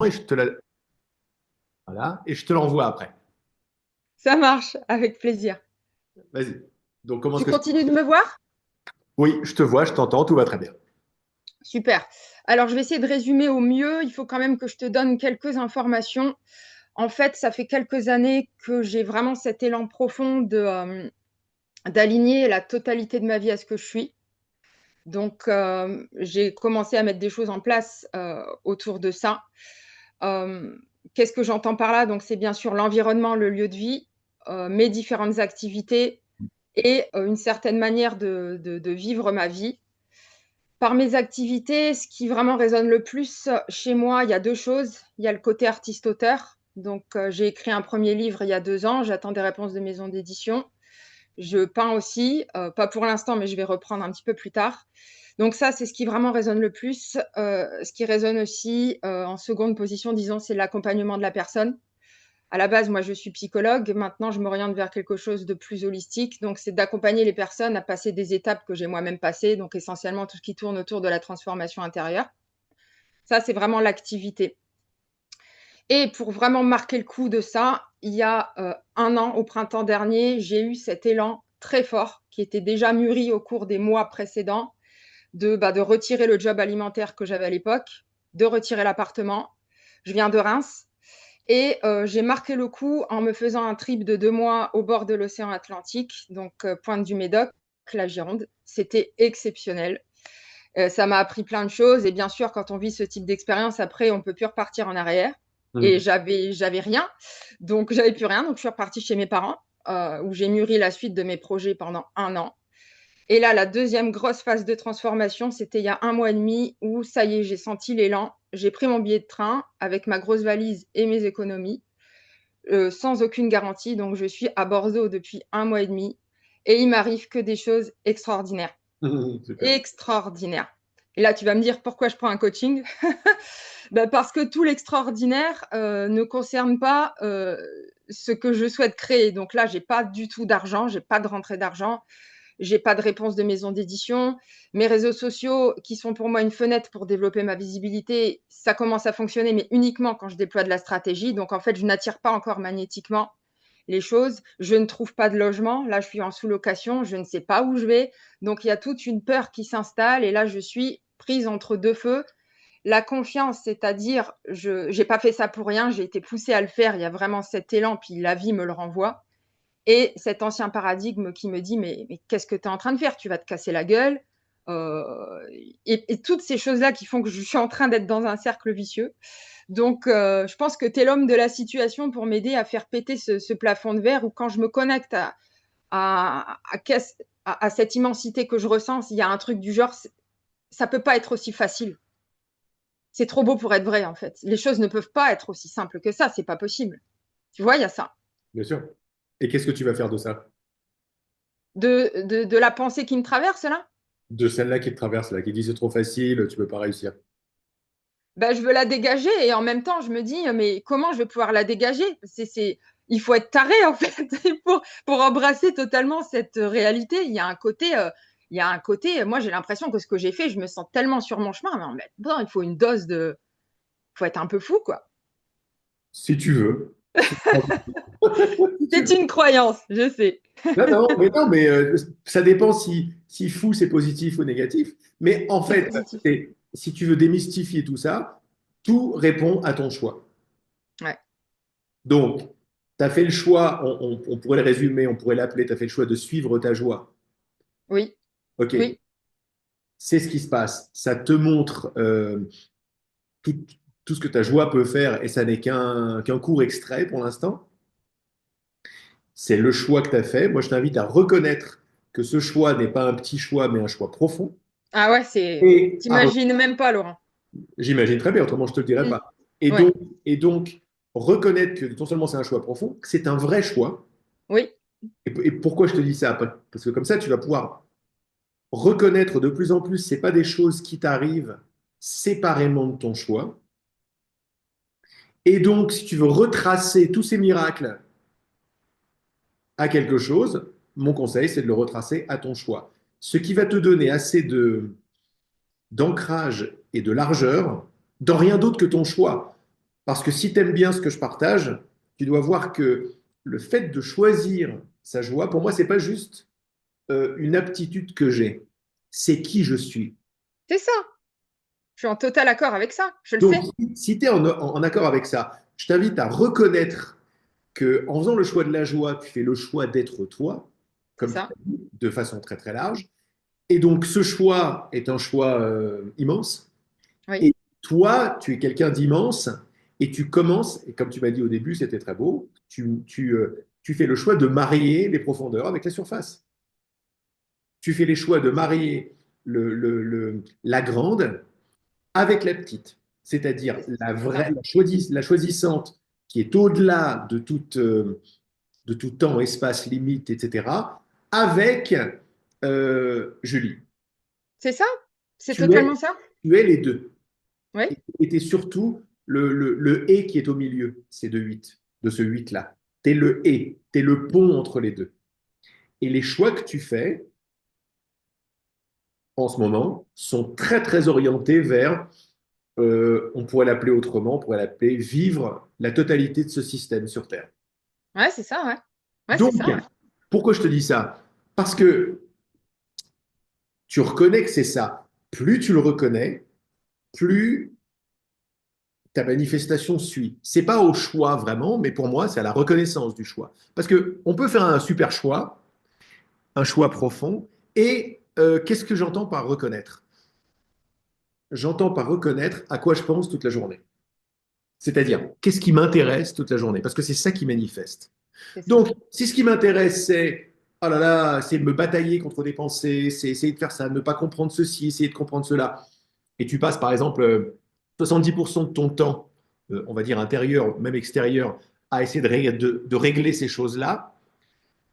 et voilà, et je te l'envoie après. Ça marche, avec plaisir. Vas-y. Donc, comment est-ce Tu que je... continues de me voir? Oui, je te vois, je t'entends, tout va très bien. Super. Alors, je vais essayer de résumer au mieux. Il faut quand même que je te donne quelques informations. En fait, ça fait quelques années que j'ai vraiment cet élan profond d'aligner la totalité de ma vie à ce que je suis. Donc, j'ai commencé à mettre des choses en place autour de ça. Euh, Qu'est-ce que j'entends par là? Donc, c'est bien sûr l'environnement, le lieu de vie, mes différentes activités et une certaine manière de vivre ma vie. Par mes activités, ce qui vraiment résonne le plus chez moi, il y a deux choses. Il y a le côté artiste-auteur. Donc, j'ai écrit un premier livre il y a 2 ans. J'attends des réponses de maisons d'édition. Je peins aussi, pas pour l'instant, mais je vais reprendre un petit peu plus tard. Donc ça, c'est ce qui vraiment résonne le plus. Ce qui résonne aussi en seconde position, disons, c'est l'accompagnement de la personne. À la base, moi, je suis psychologue. Maintenant, je m'oriente vers quelque chose de plus holistique. Donc, c'est d'accompagner les personnes à passer des étapes que j'ai moi-même passées. Donc, essentiellement, tout ce qui tourne autour de la transformation intérieure. Ça, c'est vraiment l'activité. Et pour vraiment marquer le coup de ça, il y a 1 an, au printemps dernier, j'ai eu cet élan très fort qui était déjà mûri au cours des mois précédents de retirer le job alimentaire que j'avais à l'époque, de retirer l'appartement. Je viens de Reims et j'ai marqué le coup en me faisant un trip de 2 mois au bord de l'océan Atlantique, donc pointe du Médoc, la Gironde. C'était exceptionnel. Ça m'a appris plein de choses et bien sûr, quand on vit ce type d'expérience, après, on peut plus repartir en arrière. Et Mhm. j'avais rien, donc j'avais plus rien, donc je suis repartie chez mes parents où j'ai mûri la suite de mes projets pendant 1 an. Et là, la deuxième grosse phase de transformation, c'était il y a 1 mois et demi où ça y est, j'ai senti l'élan. J'ai pris mon billet de train avec ma grosse valise et mes économies, sans aucune garantie. Donc, je suis à Bordeaux depuis 1 mois et demi et il m'arrive que des choses extraordinaires. Super. Extraordinaires. Et là, tu vas me dire pourquoi je prends un coaching. Ben, parce que tout l'extraordinaire ne concerne pas ce que je souhaite créer. Donc là, j'ai pas du tout d'argent, j'ai pas de rentrée d'argent. J'ai pas de réponse de maison d'édition. Mes réseaux sociaux, qui sont pour moi une fenêtre pour développer ma visibilité, ça commence à fonctionner, mais uniquement quand je déploie de la stratégie. Donc, en fait, je n'attire pas encore magnétiquement les choses. Je ne trouve pas de logement. Là, je suis en sous-location. Je ne sais pas où je vais. Donc, il y a toute une peur qui s'installe. Et là, je suis prise entre deux feux. La confiance, c'est-à-dire, je n'ai pas fait ça pour rien. J'ai été poussée à le faire. Il y a vraiment cet élan, puis la vie me le renvoie. Et cet ancien paradigme qui me dit, mais qu'est-ce que tu es en train de faire? Tu vas te casser la gueule. Et toutes ces choses-là qui font que je suis en train d'être dans un cercle vicieux. Donc, je pense que tu es l'homme de la situation pour m'aider à faire péter ce plafond de verre où quand je me connecte à, à, à cette immensité que je ressens, il y a un truc du genre, ça peut pas être aussi facile. C'est trop beau pour être vrai, en fait. Les choses ne peuvent pas être aussi simples que ça. C'est pas possible. Tu vois, il y a ça. Bien sûr. Et qu'est-ce que tu vas faire de ça? De la pensée qui me traverse, là, De celle-là qui te traverse, là, qui dit c'est trop facile, tu peux pas réussir. ben, je veux la dégager et en même temps, je me dis, mais comment je vais pouvoir la dégager? Il faut être taré, en fait, pour embrasser totalement cette réalité. Il y a un côté, moi, j'ai l'impression que ce que j'ai fait, je me sens tellement sur mon chemin, mais en même temps, il faut une dose de, il faut être un peu fou, quoi. Si tu veux. Si tu C'est veux. une croyance, je sais. Non, mais ça dépend si fou c'est positif ou négatif. Mais en C'est fait, positif. si tu veux démystifier tout ça, tout répond à ton choix. Ouais. Donc, tu as fait le choix, on pourrait le résumer, on pourrait l'appeler, tu as fait le choix de suivre ta joie. Oui, OK, oui, c'est ce qui se passe. Ça te montre tout, tout ce que ta joie peut faire et ça n'est qu'un court extrait pour l'instant. C'est le choix que tu as fait. Moi, je t'invite à reconnaître que ce choix n'est pas un petit choix, mais un choix profond. ah ouais, c'est, Et t'imagines même pas, Laurent. j'imagine très bien, autrement je ne te le dirais Mm. pas. Et Ouais, donc, et donc, reconnaître que non seulement c'est un choix profond, que c'est un vrai choix. oui, Et pourquoi je te dis ça? Parce que comme ça, tu vas pouvoir reconnaître de plus en plus, c'est pas des choses qui t'arrivent séparément de ton choix. Et donc, si tu veux retracer tous ces miracles à quelque chose, mon conseil, c'est de le retracer à ton choix. Ce qui va te donner assez d'ancrage et de largeur dans rien d'autre que ton choix. Parce que si tu aimes bien ce que je partage, tu dois voir que le fait de choisir sa joie, pour moi, c'est pas juste une aptitude que j'ai, c'est qui je suis. C'est ça. Je suis en total accord avec ça. Je le Donc, sais. si tu es en accord avec ça, je t'invite à reconnaître que en faisant le choix de la joie, tu fais le choix d'être toi, C'est comme tu ça. l'as dit, de façon très très large. Et donc, ce choix est un choix immense. Oui. Et toi, tu es quelqu'un d'immense et tu commences, et comme tu m'as dit au début, c'était très beau, tu fais le choix de marier les profondeurs avec la surface. Tu fais les choix de marier la grande avec la petite, c'est-à-dire la C'est ça. vraie, la choisissante qui est au-delà de tout temps, espace, limite, etc., avec Julie. C'est ça. C'est Tu es, totalement ça. tu es les deux. Oui. Et tu es surtout le et qui est au milieu, ces deux 8, de ce 8-là. Tu es le et, tu es le pont entre les deux. Et les choix que tu fais en ce moment sont très, très orientés vers, on pourrait l'appeler autrement, on pourrait l'appeler vivre la totalité de ce système sur Terre. Ouais, c'est ça, ouais. Ouais, c'est Donc, ça, ouais. pourquoi je te dis ça? Parce que tu reconnais que c'est ça. Plus tu le reconnais, plus ta manifestation suit. C'est pas au choix vraiment, mais pour moi, c'est à la reconnaissance du choix. Parce que on peut faire un super choix, un choix profond, et qu'est-ce que j'entends par reconnaître? J'entends par reconnaître à quoi je pense toute la journée. C'est-à-dire, qu'est-ce qui m'intéresse toute la journée? Parce que c'est ça qui manifeste. C'est ça. Donc, si ce qui m'intéresse, c'est, oh là là, c'est de me batailler contre des pensées, c'est essayer de faire ça, ne pas comprendre ceci, essayer de comprendre cela, et tu passes par exemple 70% de ton temps, on va dire intérieur, même extérieur, à essayer de régler ces choses-là,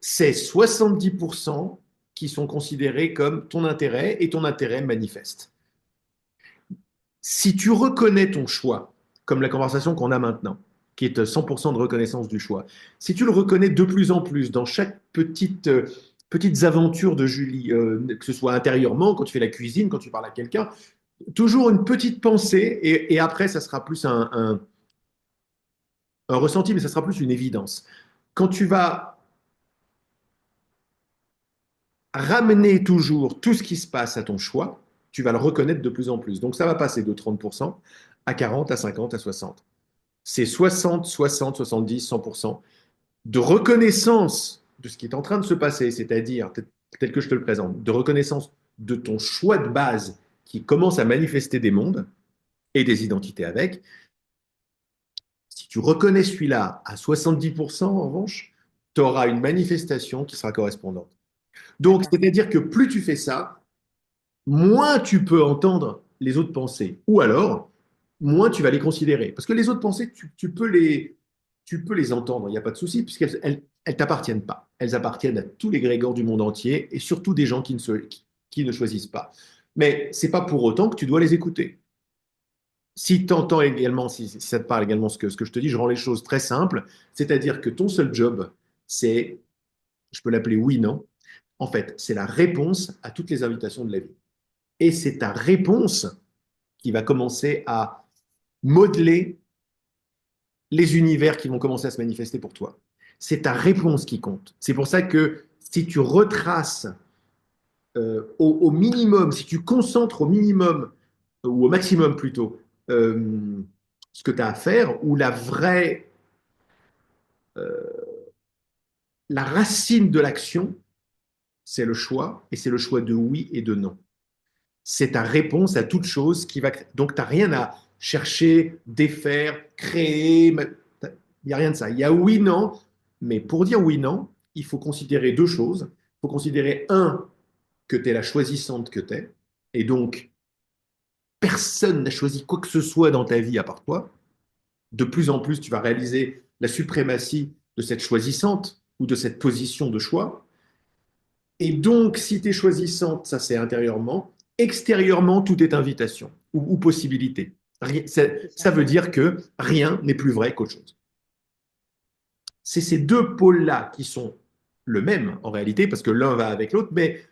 c'est 70% qui sont considérés comme ton intérêt et ton intérêt manifeste. Si tu reconnais ton choix, comme la conversation qu'on a maintenant, qui est 100% de reconnaissance du choix, si tu le reconnais de plus en plus dans chaque petites aventures de Julie, que ce soit intérieurement, quand tu fais la cuisine, quand tu parles à quelqu'un, toujours une petite pensée et après, ça sera plus un ressenti, mais ça sera plus une évidence. Quand tu vas ramener toujours tout ce qui se passe à ton choix, tu vas le reconnaître de plus en plus. Donc ça va passer de 30% à 40, à 50, à 60. C'est 60, 60, 70, 100% de reconnaissance de ce qui est en train de se passer, c'est-à-dire, tel que je te le présente, de reconnaissance de ton choix de base qui commence à manifester des mondes et des identités avec. Si tu reconnais celui-là à 70%, en revanche, tu auras une manifestation qui sera correspondante. Donc, D'accord. c'est-à-dire que plus tu fais ça, moins tu peux entendre les autres pensées. Ou alors, moins tu vas les considérer. Parce que les autres pensées, tu peux les entendre, il n'y a pas de souci, puisqu'elles t'appartiennent pas. Elles appartiennent à tous les grégores du monde entier et surtout des gens qui ne choisissent pas. Mais c'est pas pour autant que tu dois les écouter. Si tu entends également, si ça te parle également ce que je te dis, je rends les choses très simples, c'est-à-dire que ton seul job, c'est, je peux l'appeler oui, non, en fait, c'est la réponse à toutes les invitations de la vie. Et c'est ta réponse qui va commencer à modeler les univers qui vont commencer à se manifester pour toi. C'est ta réponse qui compte. C'est pour ça que si tu retraces au minimum, si tu concentres au minimum, ou au maximum plutôt, ce que tu as à faire, ou la racine de l'action, c'est le choix, et c'est le choix de oui et de non. C'est ta réponse à toute chose qui va. Donc, tu n'as rien à chercher, défaire, créer. Il n'y a rien de ça. Il y a oui, non. Mais pour dire oui, non, il faut considérer deux choses. Il faut considérer, un, que tu es la choisissante que tu es. Et donc, personne n'a choisi quoi que ce soit dans ta vie à part toi. De plus en plus, tu vas réaliser la suprématie de cette choisissante ou de cette position de choix. Et donc, si tu es choisissante, ça c'est intérieurement. Extérieurement, tout est invitation ou possibilité. C'est ça. Ça veut dire que rien n'est plus vrai qu'autre chose. C'est ces deux pôles-là qui sont le même en réalité, parce que l'un va avec l'autre, mais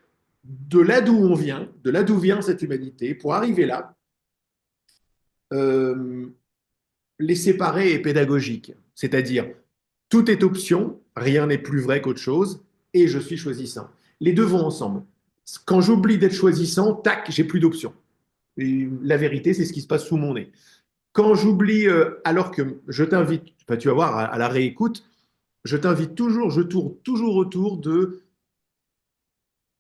de là d'où on vient, de là d'où vient cette humanité, pour arriver là, euh, les séparer est pédagogique. C'est-à-dire, tout est option, rien n'est plus vrai qu'autre chose, et je suis choisissant. Les deux vont ensemble. Quand j'oublie d'être choisissant, tac, j'ai plus d'options. Et la vérité, c'est ce qui se passe sous mon nez. Quand j'oublie, alors que je t'invite, enfin, tu vas voir à la réécoute, je t'invite toujours, je tourne toujours autour de,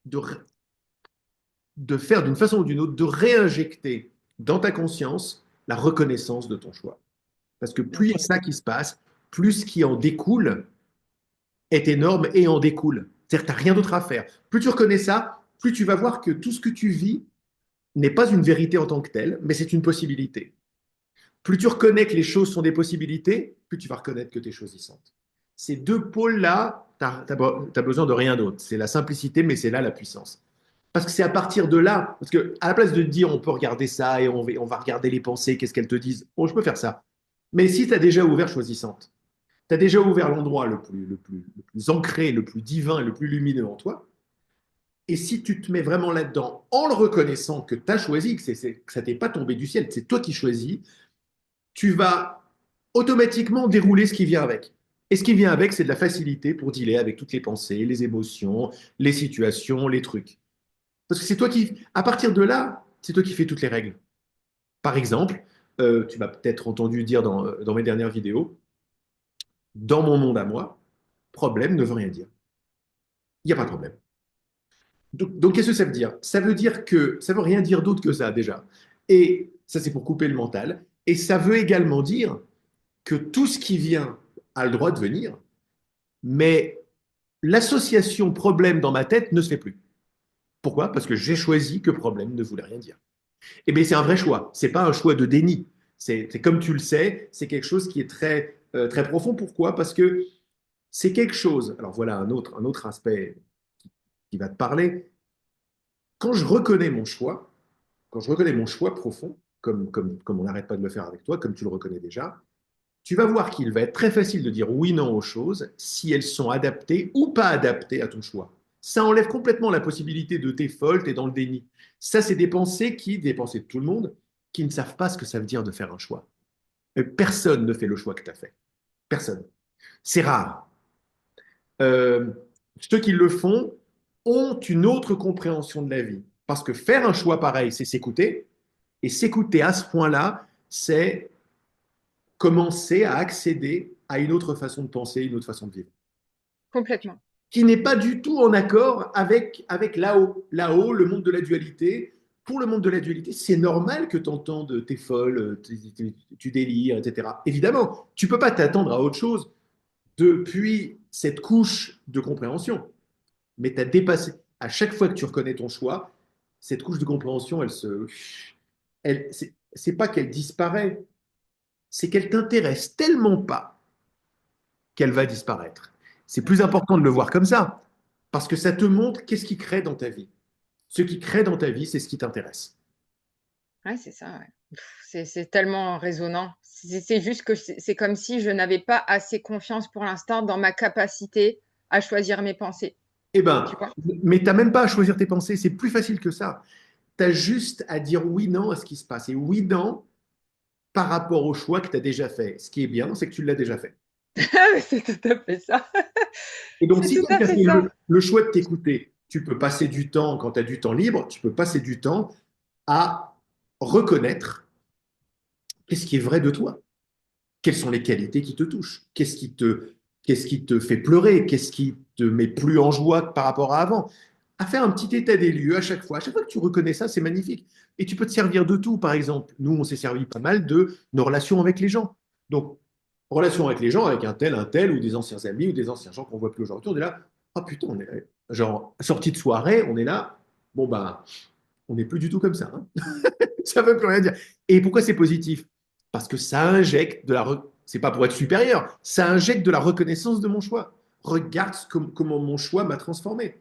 de faire d'une façon ou d'une autre, de réinjecter dans ta conscience la reconnaissance de ton choix. Parce que plus il y a OK. ça qui se passe, plus ce qui en découle est énorme et en découle. C'est-à-dire que tu n'as rien d'autre à faire. Plus tu reconnais ça, plus tu vas voir que tout ce que tu vis n'est pas une vérité en tant que telle, mais c'est une possibilité. Plus tu reconnais que les choses sont des possibilités, plus tu vas reconnaître que tu es choisissante. Ces deux pôles-là, tu as besoin de rien d'autre. C'est la simplicité, mais c'est là la puissance. Parce que c'est à partir de là, parce que à la place de te dire on peut regarder ça et on va regarder les pensées, qu'est-ce qu'elles te disent, oh, je peux faire ça. Mais si tu as déjà ouvert choisissante, tu as déjà ouvert l'endroit le plus ancré, le plus divin, le plus lumineux en toi, et si tu te mets vraiment là-dedans en le reconnaissant que tu as choisi, que ça t'est pas tombé du ciel, c'est toi qui choisis, tu vas automatiquement dérouler ce qui vient avec. Et ce qui vient avec, c'est de la facilité pour dealer avec toutes les pensées, les émotions, les situations, les trucs. Parce que c'est toi qui, à partir de là, c'est toi qui fais toutes les règles. Par exemple, tu m'as peut-être entendu dire dans mes dernières vidéos, dans mon monde à moi, problème ne veut rien dire. Il n'y a pas de problème. Donc, qu'est-ce que ça veut dire? Ça veut dire que ça veut rien dire d'autre que ça déjà. Et ça, c'est pour couper le mental. Et ça veut également dire que tout ce qui vient a le droit de venir, mais l'association problème dans ma tête ne se fait plus. Pourquoi? Parce que j'ai choisi que problème ne voulait rien dire. Eh bien, c'est un vrai choix. C'est pas un choix de déni. C'est comme tu le sais, c'est quelque chose qui est très profond. Pourquoi? Parce que c'est quelque chose. Alors voilà un autre aspect qui va te parler. Quand je reconnais mon choix, quand je reconnais mon choix profond, comme on n'arrête pas de le faire avec toi, comme tu le reconnais déjà, tu vas voir qu'il va être très facile de dire oui, non aux choses si elles sont adaptées ou pas adaptées à ton choix. Ça enlève complètement la possibilité de t'es folle, t'es dans le déni. Ça, c'est des pensées de tout le monde, qui ne savent pas ce que ça veut dire de faire un choix. Personne ne fait le choix que tu as fait. Personne. C'est rare. Euh, Ceux qui le font ont une autre compréhension de la vie. Parce que faire un choix pareil, c'est s'écouter. Et s'écouter à ce point-là, c'est commencer à accéder à une autre façon de penser, une autre façon de vivre, Complètement. qui n'est pas du tout en accord avec là-haut. Là-haut, le monde de la dualité. Pour le monde de la dualité, c'est normal que tu entendes t'es folle, tu délires, etc. Évidemment, tu ne peux pas t'attendre à autre chose depuis cette couche de compréhension. Mais tu as dépassé, à chaque fois que tu reconnais ton choix, cette couche de compréhension, c'est pas qu'elle disparaît, c'est qu'elle t'intéresse tellement pas qu'elle va disparaître. C'est plus important de le voir comme ça, parce que ça te montre qu'est-ce qui crée dans ta vie. Ce qui crée dans ta vie, c'est ce qui t'intéresse. Ouais, c'est ça, ouais. C'est tellement résonnant. C'est juste que c'est comme si je n'avais pas assez confiance pour l'instant dans ma capacité à choisir mes pensées, Eh tu ben, vois? mais tu n'as même pas à choisir tes pensées, c'est plus facile que ça. Tu as juste à dire oui, non à ce qui se passe. Et oui, non par rapport au choix que tu as déjà fait. Ce qui est bien, c'est que tu l'as déjà fait. C'est tout à fait ça. Et donc, C'est si tout tu à as fait fait ça. le choix de t'écouter, tu peux passer du temps, quand tu as du temps libre, tu peux passer du temps à reconnaître qu'est-ce qui est vrai de toi. Quelles sont les qualités qui te touchent? Qu'est-ce qui te fait pleurer? Qu'est-ce qui te met plus en joie par rapport à avant? À faire un petit état des lieux à chaque fois. À chaque fois que tu reconnais ça, c'est magnifique. Et tu peux te servir de tout. Par exemple, nous, on s'est servi pas mal de nos relations avec les gens. Donc, relations avec les gens, avec un tel, ou des anciens amis, ou des anciens gens qu'on voit plus aujourd'hui, on est là. Ah putain, on est genre sortie de soirée, on est là. Bon, bah, on n'est plus du tout comme ça, hein. Ça ne veut plus rien dire. Et pourquoi c'est positif? Parce que ça injecte de c'est pas pour être supérieur, ça injecte de la reconnaissance de mon choix. Regarde comment mon choix m'a transformé.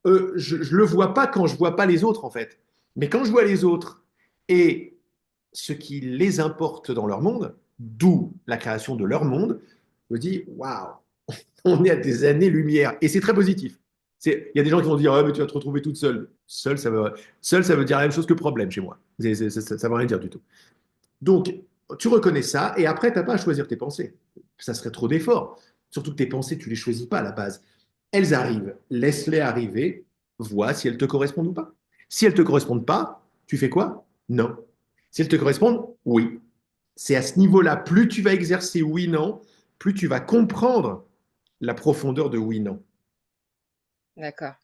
Je ne le vois pas quand je vois pas les autres, en fait. Mais quand je vois les autres et ce qui les importe dans leur monde, d'où la création de leur monde, je me dis, waouh, on est à des années-lumière. Et c'est très positif. Il y a des gens qui vont dire, ah, mais tu vas te retrouver toute seule. Seule, ça veut dire la même chose que problème chez moi. Ça ne veut rien dire du tout. Donc, Tu reconnais ça et après, tu n'as pas à choisir tes pensées. Ça serait trop d'efforts. Surtout que tes pensées, tu ne les choisis pas à la base. Elles arrivent, laisse-les arriver, vois si elles te correspondent ou pas. Si elles ne te correspondent pas, tu fais quoi? Non. Si elles te correspondent, oui. C'est à ce niveau-là, plus tu vas exercer oui-non, plus tu vas comprendre la profondeur de oui-non. D'accord.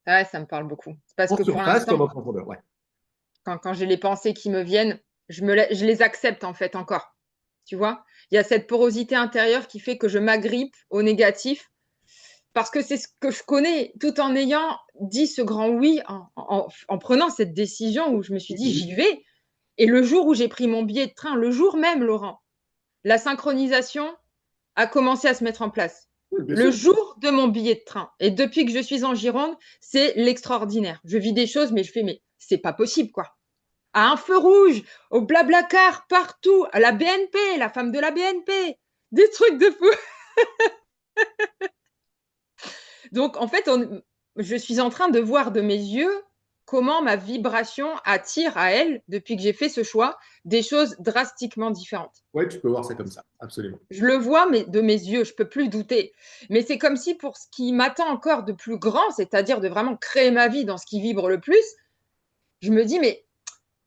Ouais, ça me parle beaucoup. C'est parce En que pour surface l'instant, comme en profondeur, ouais. quand j'ai les pensées qui me viennent, je les accepte en fait encore. Tu vois? Il y a cette porosité intérieure qui fait que je m'agrippe au négatif parce que c'est ce que je connais, tout en ayant dit ce grand oui, en prenant cette décision où je me suis dit, j'y vais. Et le jour où j'ai pris mon billet de train, le jour même, Laurent, la synchronisation a commencé à se mettre en place. Oui, bien Le sûr. jour de mon billet de train. Et depuis que je suis en Gironde, c'est l'extraordinaire. Je vis des choses, mais je fais, mais c'est pas possible, quoi. À un feu rouge, au Blablacar, partout, à la BNP, la femme de la BNP, des trucs de fou. Donc, en fait, je suis en train de voir de mes yeux comment ma vibration attire à elle, depuis que j'ai fait ce choix, des choses drastiquement différentes. Ouais, tu peux voir ça comme ça, absolument. Je le vois mais de mes yeux, je peux plus douter. Mais c'est comme si pour ce qui m'attend encore de plus grand, c'est-à-dire de vraiment créer ma vie dans ce qui vibre le plus, je me dis mais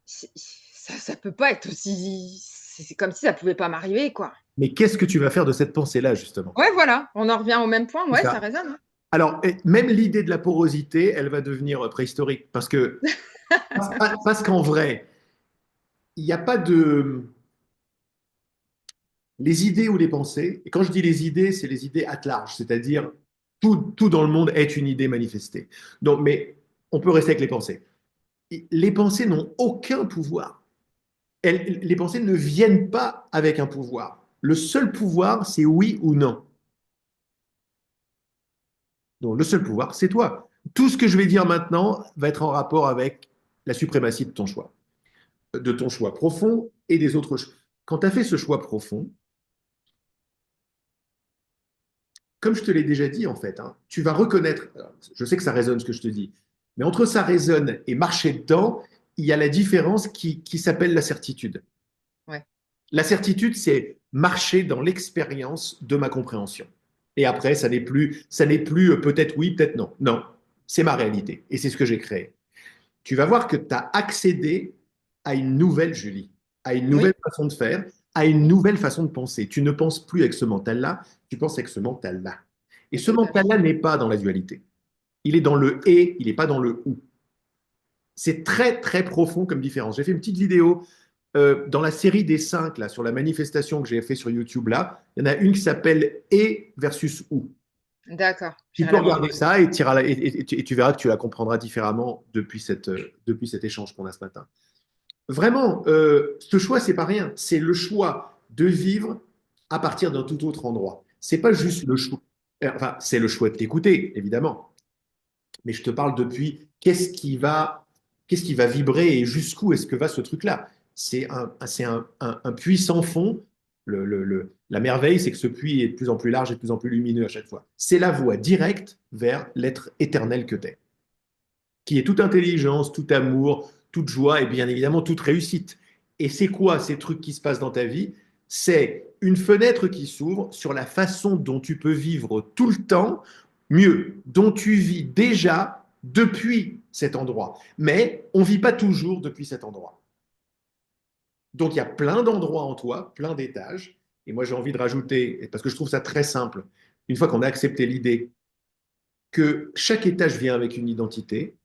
ça peut pas être aussi. C'est comme si ça pouvait pas m'arriver, quoi. Mais qu'est-ce que tu vas faire de cette pensée-là, justement? Ouais, voilà, on en revient au même point. C'est Ouais, ça ça. résonne, hein. Alors, même l'idée de la porosité, elle va devenir préhistorique parce qu'en vrai, il n'y a pas de les idées ou les pensées. Et quand je dis les idées, c'est les idées at large, c'est-à-dire tout dans le monde est une idée manifestée. Donc, mais on peut rester avec les pensées. Les pensées n'ont aucun pouvoir. Les pensées ne viennent pas avec un pouvoir. Le seul pouvoir, c'est oui ou non. Donc, le seul pouvoir, c'est toi. Tout ce que je vais dire maintenant va être en rapport avec la suprématie de ton choix profond et des autres choix. Quand tu as fait ce choix profond, comme je te l'ai déjà dit en fait, hein, tu vas reconnaître, je sais que ça résonne ce que je te dis, mais entre ça résonne et marcher dedans, il y a la différence qui s'appelle la certitude. Ouais, La certitude, c'est marcher dans l'expérience de ma compréhension. Et après, ça n'est plus peut-être oui, peut-être non. Non, c'est ma réalité et c'est ce que j'ai créé. Tu vas voir que tu as accédé à une nouvelle Julie, à une nouvelle oui, façon de faire, à une nouvelle façon de penser. Tu ne penses plus avec ce mental-là, tu penses avec ce mental-là. Et ce tout à fait. mental-là n'est pas dans la dualité. Il est dans le et, il n'est pas dans le ou. C'est très, très profond comme différence. J'ai fait une petite vidéo dans la série des 5, là, sur la manifestation que j'ai fait sur YouTube, là. Il y en a une qui s'appelle et versus ou. D'accord, Tu j'irai peux la voir. regarder ça et tu verras que tu la comprendras différemment depuis cet échange qu'on a ce matin. Vraiment, ce choix, c'est pas rien. C'est le choix de vivre à partir d'un tout autre endroit. C'est pas juste le choix. Enfin, c'est le choix de t'écouter, évidemment. Mais je te parle depuis qu'est-ce qui va vibrer et jusqu'où est-ce que va ce truc-là. C'est un puits sans fond. La merveille, c'est que ce puits est de plus en plus large et de plus en plus lumineux à chaque fois. C'est la voie directe vers l'être éternel que tu es, qui est toute intelligence, tout amour, toute joie et bien évidemment toute réussite. Et c'est quoi ces trucs qui se passent dans ta vie? C'est une fenêtre qui s'ouvre sur la façon dont tu peux vivre tout le temps, mieux, dont tu vis déjà depuis cet endroit. Mais on ne vit pas toujours depuis cet endroit. Donc il y a plein d'endroits en toi, plein d'étages. Et moi j'ai envie de rajouter, parce que je trouve ça très simple, une fois qu'on a accepté l'idée que chaque étage vient avec une identité,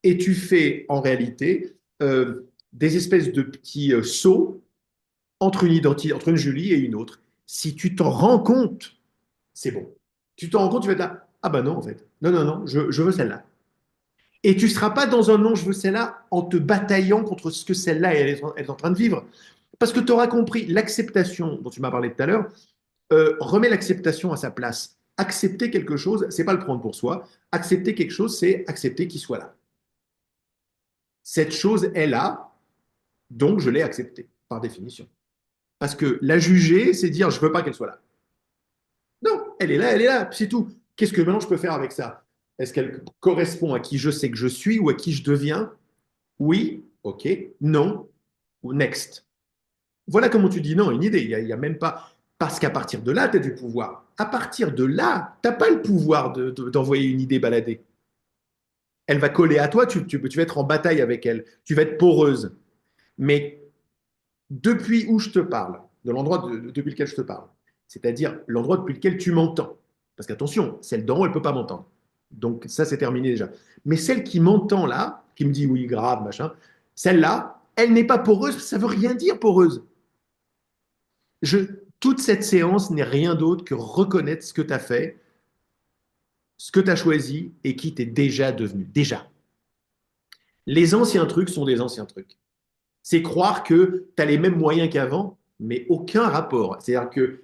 et tu fais en réalité des espèces de petits sauts entre une identité, entre une Julie et une autre. Si tu t'en rends compte, c'est bon. Tu t'en rends compte, tu vas te dire, ah ben non, en fait. Non, non, non, je veux celle-là. Et tu ne seras pas dans un non, je veux celle-là, en te bataillant contre ce que celle-là elle est en train de vivre. Parce que tu auras compris, l'acceptation dont tu m'as parlé tout à l'heure, remet l'acceptation à sa place. Accepter quelque chose, c'est pas le prendre pour soi. Accepter quelque chose, c'est accepter qu'il soit là. Cette chose est là, donc je l'ai acceptée, par définition. Parce que la juger, c'est dire je veux pas qu'elle soit là. Non, elle est là, c'est tout. Qu'est-ce que maintenant je peux faire avec ça? Est-ce qu'elle correspond à qui je sais que je suis ou à qui je deviens? Oui, ok, non, ou next. Voilà comment tu dis non, une idée. Il y a même pas. Parce qu'à partir de là, tu as du pouvoir. À partir de là, tu n'as pas le pouvoir d'envoyer une idée balader. Elle va coller à toi, tu vas être en bataille avec elle, tu vas être poreuse. Mais depuis où je te parle, de l'endroit depuis lequel je te parle, c'est-à-dire l'endroit depuis lequel tu m'entends, parce qu'attention, celle d'en haut, elle ne peut pas m'entendre. Donc ça, c'est terminé déjà. Mais celle qui m'entend là, qui me dit oui, grave, machin, celle-là, elle n'est pas poreuse, ça ne veut rien dire poreuse. Je, toute cette séance n'est rien d'autre que reconnaître ce que tu as fait, ce que tu as choisi et qui t'es déjà devenu. Déjà. Les anciens trucs sont des anciens trucs. C'est croire que tu as les mêmes moyens qu'avant, mais aucun rapport. C'est-à-dire que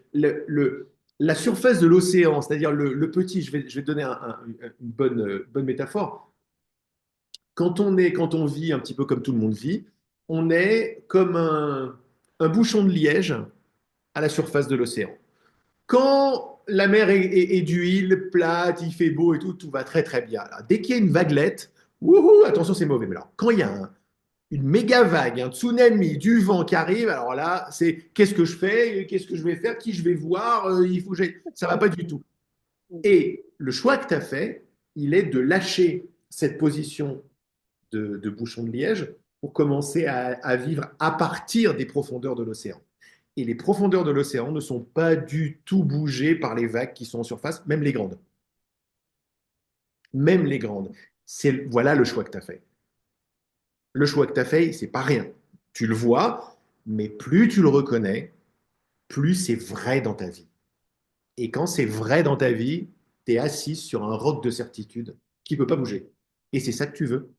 la surface de l'océan, c'est-à-dire le petit, je vais te donner une bonne métaphore. Quand on vit un petit peu comme tout le monde vit, on est comme un bouchon de liège à la surface de l'océan. Quand la mer est d'huile, plate, il fait beau et tout va très très bien. Alors, dès qu'il y a une vaguelette, wouhou, attention, c'est mauvais. Mais alors, quand il y a une méga vague, un tsunami, du vent qui arrive, alors là, c'est qu'est-ce que je fais, qu'est-ce que je vais faire, qui je vais voir, il faut que ça va pas du tout. Et le choix que tu as fait, il est de lâcher cette position de bouchon de liège pour commencer à vivre à partir des profondeurs de l'océan. Et les profondeurs de l'océan ne sont pas du tout bougées par les vagues qui sont en surface, même les grandes. Même les grandes. Voilà le choix que tu as fait. Le choix que tu as fait, c'est pas rien. Tu le vois, mais plus tu le reconnais, plus c'est vrai dans ta vie. Et quand c'est vrai dans ta vie, tu es assis sur un roc de certitude qui ne peut pas bouger. Et c'est ça que tu veux.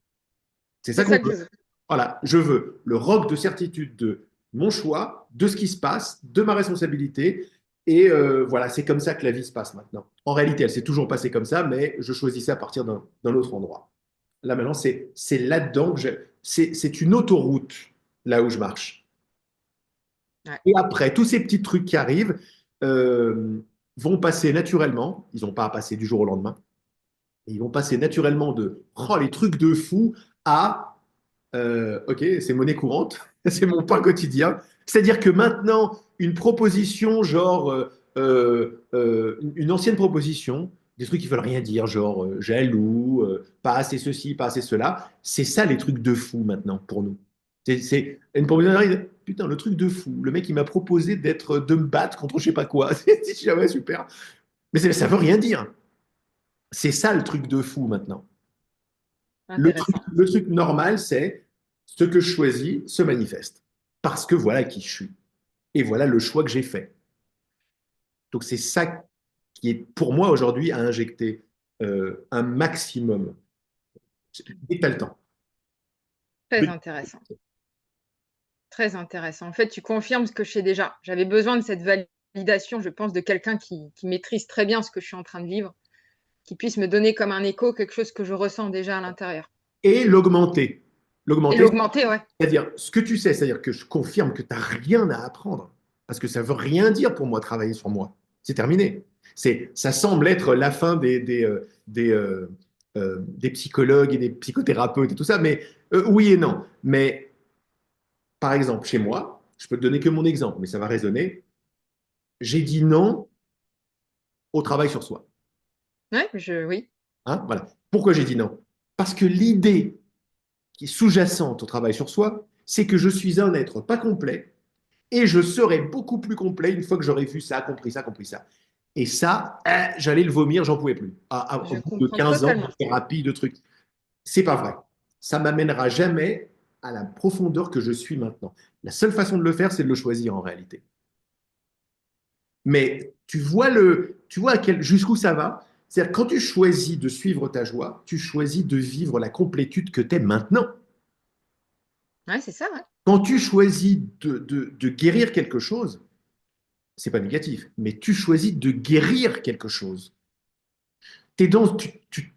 C'est ça C'est qu'on ça que veut. je veux. Voilà, je veux le roc de certitude de mon choix, de ce qui se passe, de ma responsabilité. Et voilà, c'est comme ça que la vie se passe maintenant. En réalité, elle s'est toujours passée comme ça, mais je choisissais à partir d'un autre endroit. Là, maintenant, c'est là-dedans que c'est une autoroute, là où je marche. Ouais. Et après, tous ces petits trucs qui arrivent vont passer naturellement. Ils n'ont pas à passer du jour au lendemain. Et ils vont passer naturellement de oh, les trucs de fou à ok, c'est monnaie courante, c'est mon pain quotidien. C'est-à-dire que maintenant, une proposition, genre une ancienne proposition, des trucs qui veulent rien dire, genre jaloux, pas assez ceci, pas assez cela, c'est ça les trucs de fou maintenant pour nous. C'est une proposition, putain, le truc de fou. Le mec, il m'a proposé de me battre contre je sais pas quoi. C'est ouais, super. Mais ça veut rien dire. C'est ça le truc de fou maintenant. Intéressant. Le truc normal, c'est ce que je choisis se manifeste. Parce que voilà qui je suis. Et voilà le choix que j'ai fait. Donc c'est ça qui est pour moi aujourd'hui à injecter un maximum. Dès que tu as le temps. Très intéressant. Très intéressant. En fait, tu confirmes ce que je sais déjà. J'avais besoin de cette validation, je pense, de quelqu'un qui maîtrise très bien ce que je suis en train de vivre, qui puisse me donner comme un écho quelque chose que je ressens déjà à l'intérieur. Et l'augmenter. Et L'augmenter, l'augmenter, ouais. c'est-à-dire ce que tu sais, c'est-à-dire que je confirme que tu n'as rien à apprendre. Parce que ça ne veut rien dire pour moi travailler sur moi. C'est terminé. Ça semble être la fin des psychologues et des psychothérapeutes et tout ça, mais oui et non. Mais par exemple, chez moi, je peux te donner que mon exemple, mais ça va résonner. J'ai dit non au travail sur soi. Ouais, oui. Hein, voilà. Pourquoi j'ai dit non? Parce que l'idée qui est sous-jacente au travail sur soi, c'est que je suis un être pas complet et je serai beaucoup plus complet une fois que j'aurai vu ça, compris ça, compris ça. Et ça, j'allais le vomir, j'en pouvais plus. Au Je bout de comprends 15 ans de totalement. thérapie, de trucs. C'est pas vrai. Ça m'amènera jamais à la profondeur que je suis maintenant. La seule façon de le faire, c'est de le choisir en réalité. Mais tu vois jusqu'où ça va. C'est-à-dire quand tu choisis de suivre ta joie, tu choisis de vivre la complétude que tu es maintenant. Ouais, c'est ça, ouais. Quand tu choisis de guérir quelque chose, c'est pas négatif, mais tu choisis de guérir quelque chose. Tu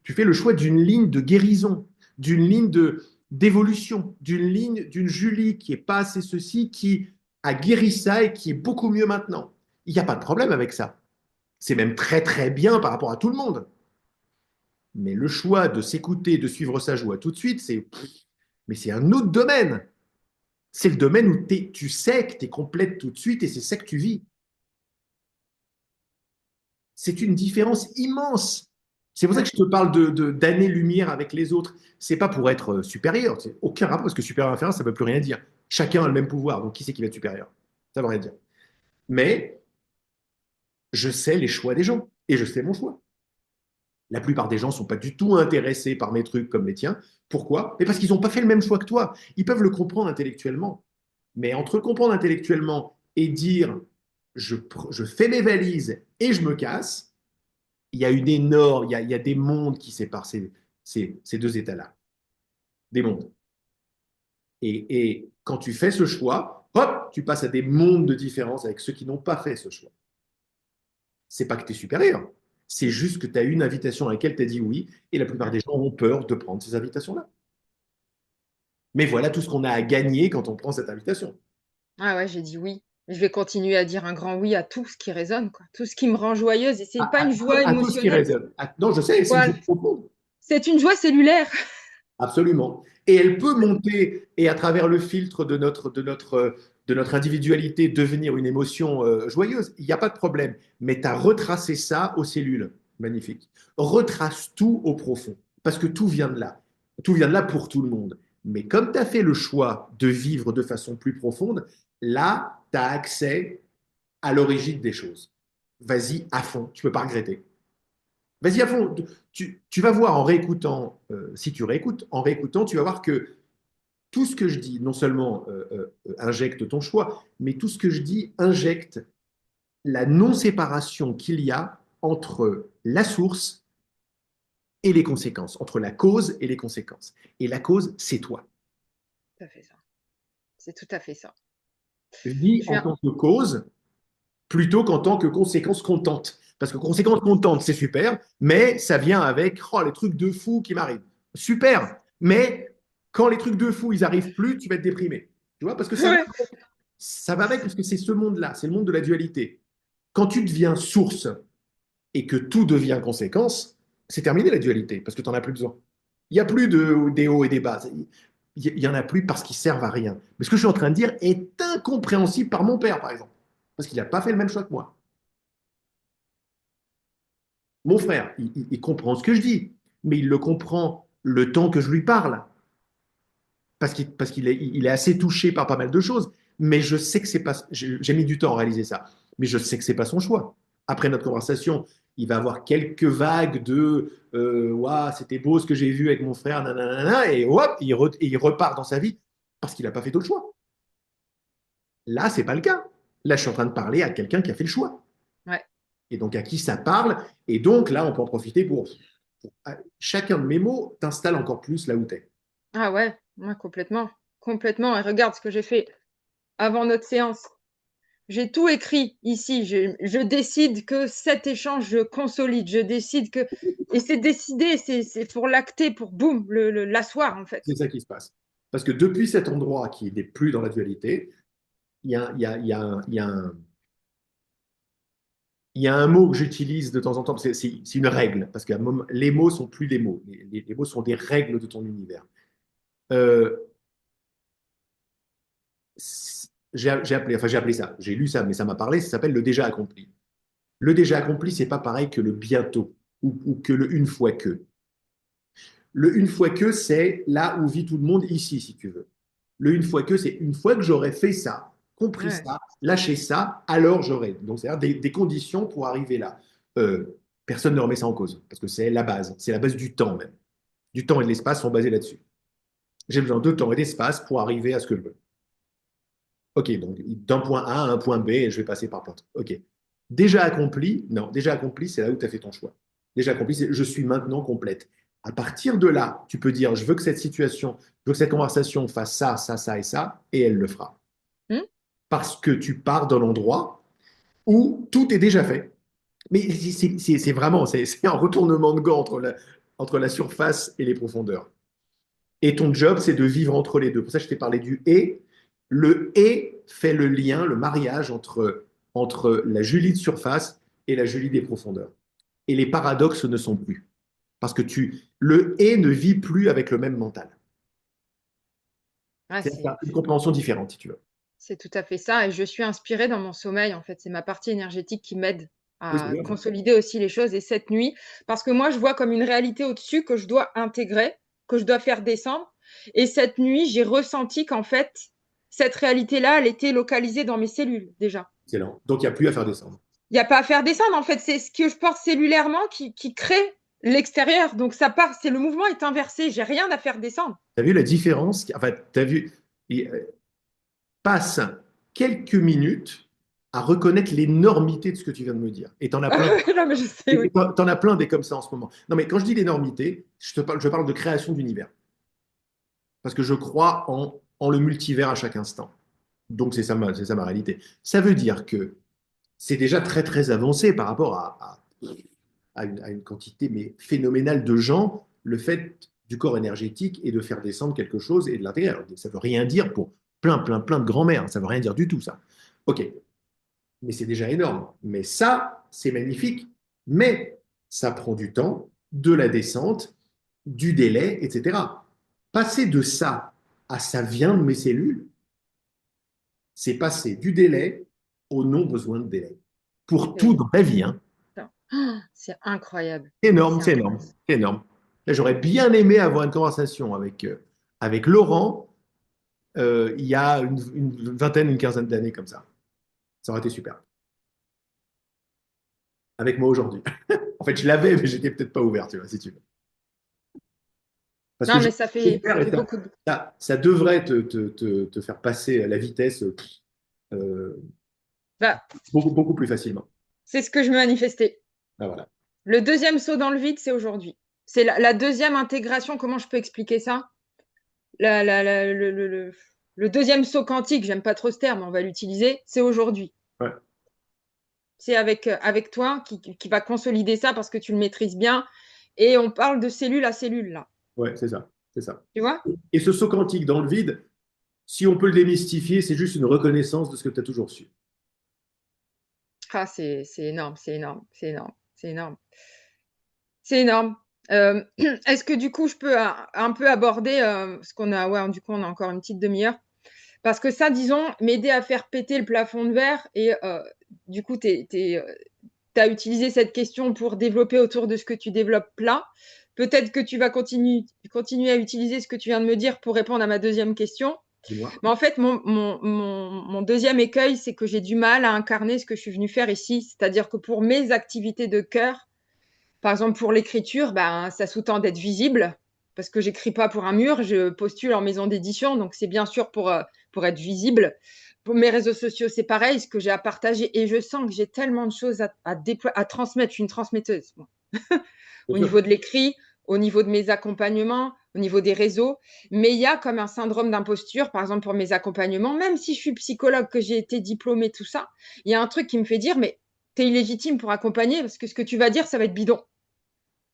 fais le choix d'une ligne de guérison, d'une ligne d'évolution, d'une ligne d'une Julie qui est pas assez ceci, qui a guéri ça et qui est beaucoup mieux maintenant. Il n'y a pas de problème avec ça. C'est même très très bien par rapport à tout le monde. Mais le choix de s'écouter, de suivre sa joie tout de suite, mais c'est un autre domaine. C'est le domaine où tu sais que tu es complète tout de suite et c'est ça que tu vis. C'est une différence immense. C'est pour ça que je te parle d'années-lumière avec les autres. C'est pas pour être supérieur. C'est aucun rapport, parce que supérieur et inférieur, ça ne veut plus rien dire. Chacun a le même pouvoir, donc qui c'est qui va être supérieur? Ça ne veut rien dire. Mais je sais les choix des gens et je sais mon choix. La plupart des gens ne sont pas du tout intéressés par mes trucs comme les tiens. Pourquoi? Mais parce qu'ils n'ont pas fait le même choix que toi. Ils peuvent le comprendre intellectuellement. Mais entre le comprendre intellectuellement et dire je fais mes valises et je me casse, il y a une énorme, il y a des mondes qui séparent ces deux états-là. Des mondes. Et quand tu fais ce choix, hop, tu passes à des mondes de différence avec ceux qui n'ont pas fait ce choix. C'est pas que tu es supérieur, c'est juste que tu as une invitation à laquelle tu as dit oui, et la plupart des gens ont peur de prendre ces invitations-là. Mais voilà tout ce qu'on a à gagner quand on prend cette invitation. Ah ouais, j'ai dit oui. Je vais continuer à dire un grand oui à tout ce qui résonne, quoi. Tout ce qui me rend joyeuse. Et c'est pas une joie À tout ce qui émotionnelle. résonne. Non, je sais, c'est une Voilà. joie profonde. C'est une joie cellulaire. Absolument. Et elle peut monter et à travers le filtre de notre individualité devenir une émotion joyeuse. Il n'y a pas de problème. Mais tu as retracé ça aux cellules. Magnifique. Retrace tout au profond. Parce que tout vient de là. Tout vient de là pour tout le monde. Mais comme tu as fait le choix de vivre de façon plus profonde, là, tu as accès à l'origine des choses. Vas-y à fond. Tu ne peux pas regretter. Vas-y à fond. Tu vas voir en réécoutant, si tu réécoutes, en réécoutant, tu vas voir que tout ce que je dis, non seulement injecte ton choix, mais tout ce que je dis injecte la non-séparation qu'il y a entre la source et les conséquences, entre la cause et les conséquences. Et la cause, c'est toi. Tout à fait ça. C'est tout à fait ça. Je dis Je en viens. tant que cause plutôt qu'en tant que conséquence contente. Parce que conséquence contente, c'est super, mais ça vient avec les trucs de fou qui m'arrivent. Super, mais quand les trucs de fou, ils arrivent plus, tu vas être déprimé. Tu vois, parce que Ouais. ça va avec, parce que c'est ce monde-là, c'est le monde de la dualité. Quand tu deviens source et que tout devient conséquence, c'est terminé la dualité, parce que tu n'en as plus besoin. Il n'y a plus des hauts et des bas. Il n'y en a plus parce qu'ils servent à rien. Mais ce que je suis en train de dire est incompréhensible par mon père, par exemple, parce qu'il n'a pas fait le même choix que moi. Mon frère, il comprend ce que je dis, mais il le comprend le temps que je lui parle, parce qu'il est, il est assez touché par pas mal de choses. Mais je sais que c'est pas, j'ai mis du temps à réaliser ça, mais je sais que c'est pas son choix. Après notre conversation, il va avoir quelques vagues de Ouah, c'était beau ce que j'ai vu avec mon frère, nanana, et hop, il repart dans sa vie parce qu'il n'a pas fait d'autre choix. Là, c'est pas le cas. Là, je suis en train de parler à quelqu'un qui a fait le choix. Ouais. Et donc à qui ça parle. Et donc là, on peut en profiter pour chacun de mes mots t'installe encore plus là où tu es. Ah ouais, ouais, complètement. Complètement. Et regarde ce que j'ai fait avant notre séance. J'ai tout écrit ici. Je décide que cet échange, je consolide. Je décide que. Et c'est décidé, c'est pour l'acter, pour boum, l'asseoir, en fait. C'est ça qui se passe. Parce que depuis cet endroit qui n'est plus dans la dualité, il y a, il y a, il y a, il y a un, il y a un mot que j'utilise de temps en temps, c'est une règle, parce que les mots sont plus des mots, les mots sont des règles de ton univers. Euh, j'ai appelé ça, j'ai lu ça, mais ça m'a parlé, ça s'appelle le déjà accompli. Le déjà accompli, c'est pas pareil que le bientôt ou que le une fois que. Le une fois que, c'est là où vit tout le monde ici, si tu veux. Le une fois que, c'est une fois que j'aurais fait ça, compris Ouais. ça, lâché ça, alors j'aurais. Donc, c'est-à-dire des conditions pour arriver là. Personne ne remet ça en cause, parce que c'est la base du temps même. Du temps et de l'espace sont basés là-dessus. J'ai besoin de temps et d'espace pour arriver à ce que je veux. Ok, donc d'un point A à un point B, je vais passer par plein de trucs. Ok. Déjà accompli, non, déjà accompli, c'est là où tu as fait ton choix. Déjà accompli, c'est je suis maintenant complète. À partir de là, tu peux dire je veux que cette situation, je veux que cette conversation fasse ça, ça, ça et ça, et elle le fera. Hmm. Parce que tu pars d'un endroit où tout est déjà fait. Mais c'est vraiment, c'est un retournement de gants entre la surface et les profondeurs. Et ton job, c'est de vivre entre les deux. Pour ça, je t'ai parlé du et. Le et fait le lien, le mariage entre la Julie de surface et la Julie des profondeurs. Et les paradoxes ne sont plus. Parce que le et ne vit plus avec le même mental. Ah, C'est ça, une compréhension différente, si tu veux. c'est tout à fait ça. Et je suis inspirée dans mon sommeil, en fait. C'est ma partie énergétique qui m'aide Oui, c'est à bien ça. consolider aussi les choses. Et cette nuit, parce que moi, je vois comme une réalité au-dessus que je dois intégrer, que je dois faire descendre. Et cette nuit, j'ai ressenti qu'en fait, cette réalité-là, elle était localisée dans mes cellules déjà. Excellent. Donc, il n'y a plus à faire descendre. Il n'y a pas à faire descendre, en fait. C'est ce que je porte cellulairement qui crée l'extérieur. Donc, ça part, c'est le mouvement est inversé. J'ai rien à faire descendre. Tu as vu la différence? En fait, tu as vu, il passe quelques minutes à reconnaître l'énormité de ce que tu viens de me dire. Et tu en as plein. Non, mais je sais, oui. Et t'en as plein des comme ça en ce moment. Non, mais quand je dis l'énormité, je parle de création d'univers. Parce que je crois en le multivers à chaque instant. Donc, c'est ça ma réalité. Ça veut dire que c'est déjà très, très avancé par rapport à une quantité mais phénoménale de gens, le fait du corps énergétique et de faire descendre quelque chose et de l'intégrer. Ça ne veut rien dire pour plein de grands-mères. Ça ne veut rien dire du tout, ça. OK, mais c'est déjà énorme. Mais ça, c'est magnifique. Mais ça prend du temps, de la descente, du délai, etc. Passer de ça à ça vient de mes cellules, c'est passer du délai au non besoin de délai. Pour Et tout oui. dans la vie, hein. C'est incroyable. Énorme, C'est c'est incroyable. énorme, c'est énorme. Là, j'aurais bien aimé avoir une conversation avec Laurent il y a une vingtaine, une quinzaine d'années comme ça. Ça aurait été super. Avec moi aujourd'hui. En fait, je l'avais, mais j'étais peut-être pas ouvert, tu vois, si tu veux. Parce que Non, j'ai mais ouvert ça et fait beaucoup de... ça devrait te faire passer à la vitesse euh, Bah, beaucoup plus facilement. c'est ce que je me manifestais. Ah, voilà. Le deuxième saut dans le vide, c'est aujourd'hui. C'est la deuxième intégration. Comment je peux expliquer ça? La- la- la- le, le- le- le deuxième saut quantique, j'aime pas trop ce terme, on va l'utiliser, c'est aujourd'hui. Ouais, C'est avec toi qui va consolider ça parce que tu le maîtrises bien. Et on parle de cellule à cellule, là. ouais, c'est ça, c'est ça. Tu vois? Et ce saut quantique dans le vide, si on peut le démystifier, c'est juste une reconnaissance de ce que tu as toujours su. Ah, c'est énorme, c'est énorme, c'est énorme, c'est énorme. C'est énorme. Est-ce que du coup, je peux un peu aborder, parce qu'on a, ouais, du coup, on a encore une petite demi-heure. Parce que ça, disons, m'aider à faire péter le plafond de verre et du coup, t'as utilisé cette question pour développer autour de ce que tu développes là. Peut-être que tu vas continuer à utiliser ce que tu viens de me dire pour répondre à ma deuxième question. Dis-moi. Mais en fait, mon deuxième écueil, c'est que j'ai du mal à incarner ce que je suis venue faire ici. C'est-à-dire que pour mes activités de cœur, par exemple, pour l'écriture, ben, ça sous-tend d'être visible parce que j'écris pas pour un mur, je postule en maison d'édition, donc c'est bien sûr pour être visible. Pour mes réseaux sociaux, c'est pareil, ce que j'ai à partager et je sens que j'ai tellement de choses à transmettre. Je suis une transmetteuse. Bon. Bien Au sûr. niveau de l'écrit, au niveau de mes accompagnements, au niveau des réseaux. Mais il y a comme un syndrome d'imposture, par exemple pour mes accompagnements, même si je suis psychologue, que j'ai été diplômée, tout ça, il y a un truc qui me fait dire, mais t'es illégitime pour accompagner parce que ce que tu vas dire, ça va être bidon.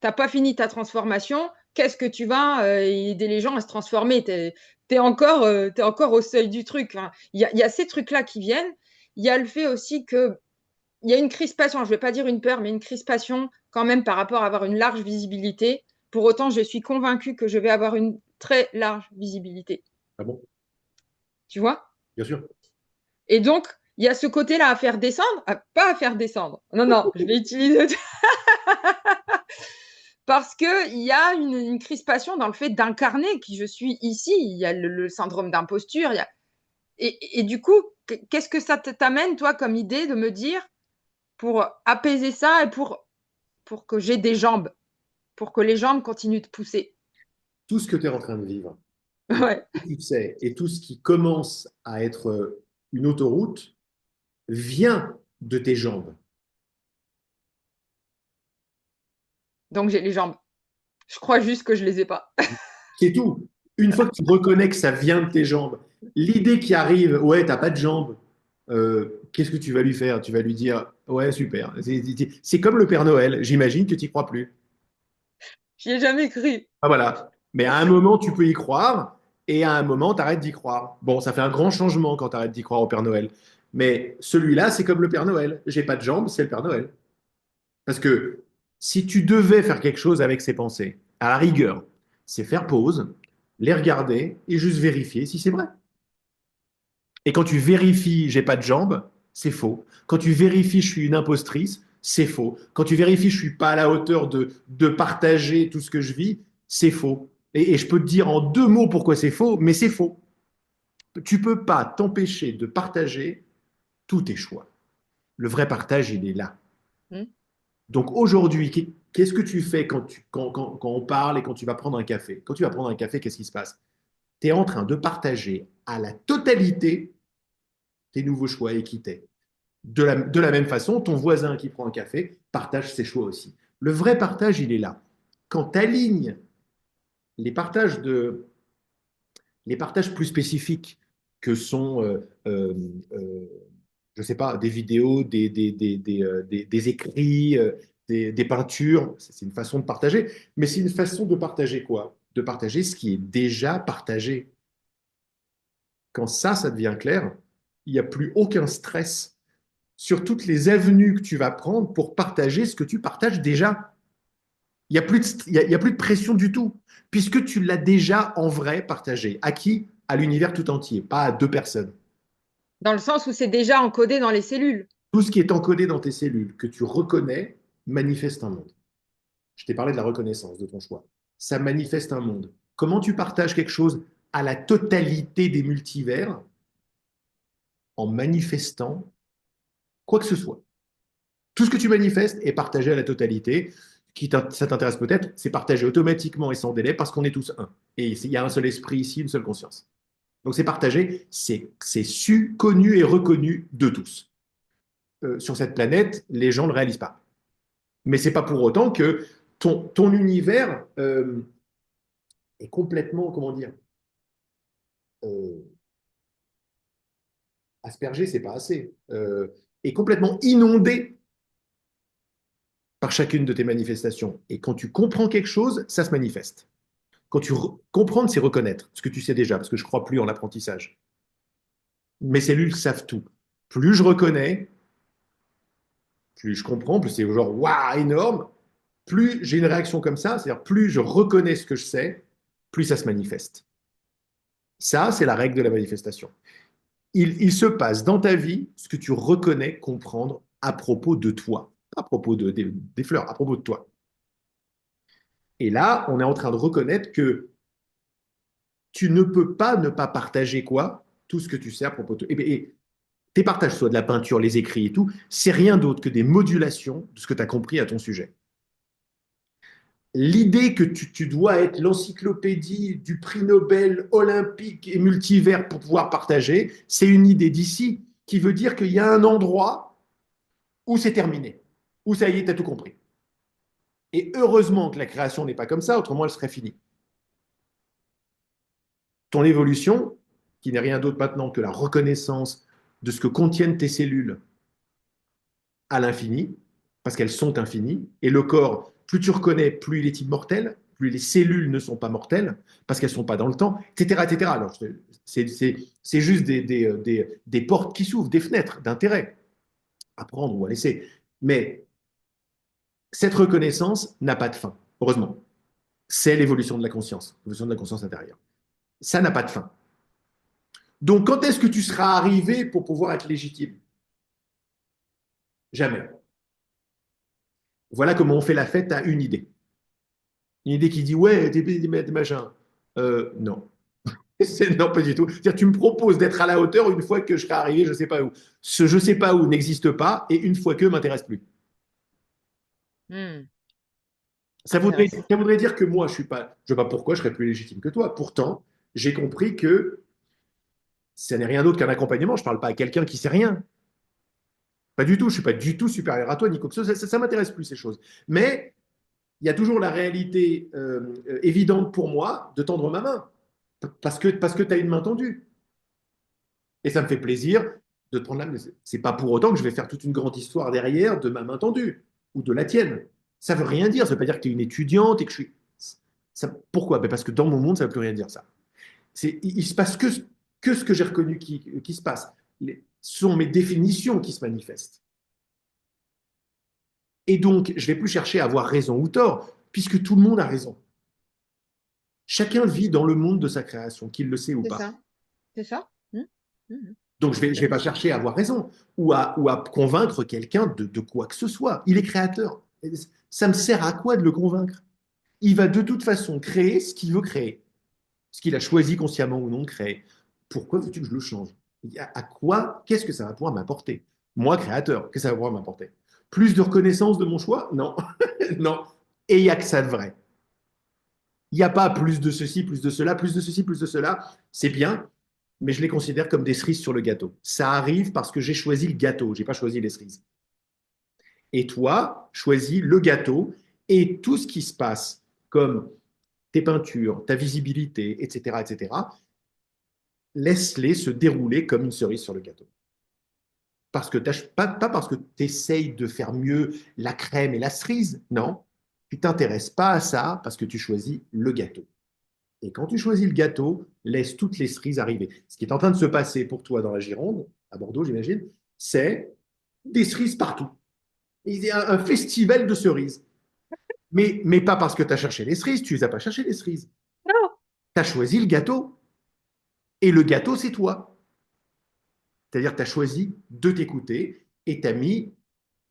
T'as pas fini ta transformation, qu'est-ce que tu vas aider les gens à se transformer? T'es encore au seuil du truc. Hein. Il y a ces trucs-là qui viennent. Il y a le fait aussi que il y a une crispation, je ne vais pas dire une peur, mais une crispation quand même par rapport à avoir une large visibilité. Pour autant, je suis convaincue que je vais avoir une très large visibilité. Ah bon? Tu vois? Bien sûr. Et donc, il y a ce côté-là à faire descendre, pas à faire descendre. Non, non, je vais utiliser parce qu'il y a une crispation dans le fait d'incarner qui je suis ici. Il y a le syndrome d'imposture. Et du coup, qu'est-ce que ça t'amène, toi, comme idée de me dire pour apaiser ça et pour que j'ai des jambes, pour que les jambes continuent de pousser. Tout ce que tu es en train de vivre, et Ouais. tout ce que tu sais, et tout ce qui commence à être une autoroute, vient de tes jambes. Donc j'ai les jambes. Je crois juste que je les ai pas. C'est tout. Une fois que tu reconnais que ça vient de tes jambes, l'idée qui arrive, ouais, t'as pas de jambes, qu'est-ce que tu vas lui faire? Tu vas lui dire, ouais, super. C'est comme le Père Noël, j'imagine que tu n'y crois plus. J'y ai jamais cru. Ah, voilà. Mais à un moment, tu peux y croire, et à un moment, tu arrêtes d'y croire. Bon, ça fait un grand changement quand tu arrêtes d'y croire au Père Noël. Mais celui-là, c'est comme le Père Noël. J'ai pas de jambes, c'est le Père Noël. Parce que si tu devais faire quelque chose avec ces pensées, à la rigueur, c'est faire pause, les regarder et juste vérifier si c'est vrai. Et quand tu vérifies, j'ai pas de jambes, c'est faux. Quand tu vérifies, je suis une impostrice, c'est faux. Quand tu vérifies, je suis pas à la hauteur de partager tout ce que je vis, c'est faux. Et je peux te dire en 2 mots pourquoi c'est faux, mais c'est faux. Tu peux pas t'empêcher de partager tous tes choix. Le vrai partage, il est là. Hmm. Donc aujourd'hui, qu'est-ce que tu fais quand on parle et quand tu vas prendre un café? Quand tu vas prendre un café, qu'est-ce qui se passe? Tu es en train de partager à la totalité tes nouveaux choix et qui t'es. De la même façon, ton voisin qui prend un café partage ses choix aussi. Le vrai partage, il est là. Quand tu alignes les partages, les partages plus spécifiques que sont, euh, je ne sais pas, des vidéos, des écrits, des peintures, c'est une façon de partager, mais c'est une façon de partager quoi? De partager ce qui est déjà partagé. Quand ça devient clair, il n'y a plus aucun stress sur toutes les avenues que tu vas prendre pour partager ce que tu partages déjà. Il n'y a, plus de, il y a plus de pression du tout, puisque tu l'as déjà en vrai partagé. À qui? À l'univers tout entier, pas à 2 personnes. Dans le sens où c'est déjà encodé dans les cellules. Tout ce qui est encodé dans tes cellules, que tu reconnais, manifeste un monde. Je t'ai parlé de la reconnaissance de ton choix. Ça manifeste un monde. Comment tu partages quelque chose à la totalité des multivers? En manifestant quoi que ce soit. Tout ce que tu manifestes est partagé à la totalité. Ça t'intéresse peut-être, c'est partagé automatiquement et sans délai parce qu'on est tous un. Et il y a un seul esprit ici, une seule conscience. Donc c'est partagé, c'est su, connu et reconnu de tous. Sur cette planète, les gens ne le réalisent pas. Mais c'est pas pour autant que ton univers est complètement, comment dire, euh, aspergé, c'est pas assez, est complètement inondé par chacune de tes manifestations. Et quand tu comprends quelque chose, ça se manifeste. Quand comprendre, c'est reconnaître ce que tu sais déjà, parce que je ne crois plus en l'apprentissage. Mes cellules savent tout. Plus je reconnais, plus je comprends, plus c'est genre waouh, énorme, plus j'ai une réaction comme ça, c'est-à-dire plus je reconnais ce que je sais, plus ça se manifeste. Ça, c'est la règle de la manifestation. Il se passe dans ta vie ce que tu reconnais comprendre à propos de toi, pas à propos des fleurs, à propos de toi. Et là, on est en train de reconnaître que tu ne peux pas ne pas partager quoi? Tout ce que tu sais à propos de toi. Et tes partages, soit de la peinture, les écrits et tout, c'est rien d'autre que des modulations de ce que tu as compris à ton sujet. L'idée que tu dois être l'encyclopédie du prix Nobel olympique et multivers pour pouvoir partager, c'est une idée d'ici qui veut dire qu'il y a un endroit où c'est terminé, où ça y est, tu as tout compris. Et heureusement que la création n'est pas comme ça, autrement elle serait finie. Ton évolution, qui n'est rien d'autre maintenant que la reconnaissance de ce que contiennent tes cellules à l'infini, parce qu'elles sont infinies, et le corps, plus tu reconnais, plus il est immortel, plus les cellules ne sont pas mortelles, parce qu'elles ne sont pas dans le temps, etc. etc. Alors, c'est juste des portes qui s'ouvrent, des fenêtres d'intérêt à prendre ou à laisser. Mais cette reconnaissance n'a pas de fin, heureusement. C'est l'évolution de la conscience, l'évolution de la conscience intérieure. Ça n'a pas de fin. Donc, quand est-ce que tu seras arrivé pour pouvoir être légitime? Jamais. Voilà comment on fait la fête à une idée. Une idée qui dit ouais, t'es machin. Non. Non, pas du tout. C'est-à-dire, tu me proposes d'être à la hauteur une fois que je serai arrivé, je ne sais pas où. Ce je ne sais pas où n'existe pas et une fois que m'intéresse plus. Hmm. Ça voudrait, Intéressant. ça voudrait dire que moi, je ne sais pas pourquoi je serais plus légitime que toi. Pourtant, j'ai compris que ça n'est rien d'autre qu'un accompagnement. Je ne parle pas à quelqu'un qui sait rien. Pas du tout. Je ne suis pas du tout supérieur à toi, Nico. Ça m'intéresse plus ces choses. Mais il y a toujours la réalité évidente pour moi de tendre ma main. Parce que tu as une main tendue. Et ça me fait plaisir de te prendre la main. C'est pas pour autant que je vais faire toute une grande histoire derrière de ma main tendue ou de la tienne. Ça veut rien dire. Ça veut pas dire que tu es une étudiante et que je suis. Pourquoi? Ben parce que dans mon monde, ça veut plus rien dire ça. Il se passe que ce que j'ai reconnu qui se passe. Ce sont mes définitions qui se manifestent. Et donc, je ne vais plus chercher à avoir raison ou tort, puisque tout le monde a raison. Chacun vit dans le monde de sa création, qu'il le sait ou C'est pas. ça. C'est ça. Mmh. Donc, je vais pas chercher à avoir raison ou à convaincre quelqu'un de quoi que ce soit. Il est créateur. Ça me sert à quoi de le convaincre? Il va de toute façon créer ce qu'il veut créer, ce qu'il a choisi consciemment ou non de créer. Pourquoi veux-tu que je le change? À quoi? Qu'est-ce que ça va pouvoir m'apporter? Moi, créateur, qu'est-ce que ça va pouvoir m'apporter? Plus de reconnaissance de mon choix? Non. Non. Et il n'y a que ça de vrai. Il n'y a pas plus de ceci, plus de cela, plus de ceci, plus de cela. C'est bien, mais je les considère comme des cerises sur le gâteau. Ça arrive parce que j'ai choisi le gâteau, je n'ai pas choisi les cerises. Et toi, choisis le gâteau et tout ce qui se passe, comme tes peintures, ta visibilité, etc., etc., laisse-les se dérouler comme une cerise sur le gâteau. Parce que pas parce que tu essayes de faire mieux la crème et la cerise, non. Tu t'intéresses pas à ça parce que tu choisis le gâteau. Et quand tu choisis le gâteau, laisse toutes les cerises arriver. Ce qui est en train de se passer pour toi dans la Gironde, à Bordeaux, j'imagine, c'est des cerises partout. Il y a un festival de cerises. Mais pas parce que tu as cherché les cerises, tu les as pas cherché les cerises. Non. Tu as choisi le gâteau. Et le gâteau, c'est toi. C'est-à-dire que tu as choisi de t'écouter et tu as mis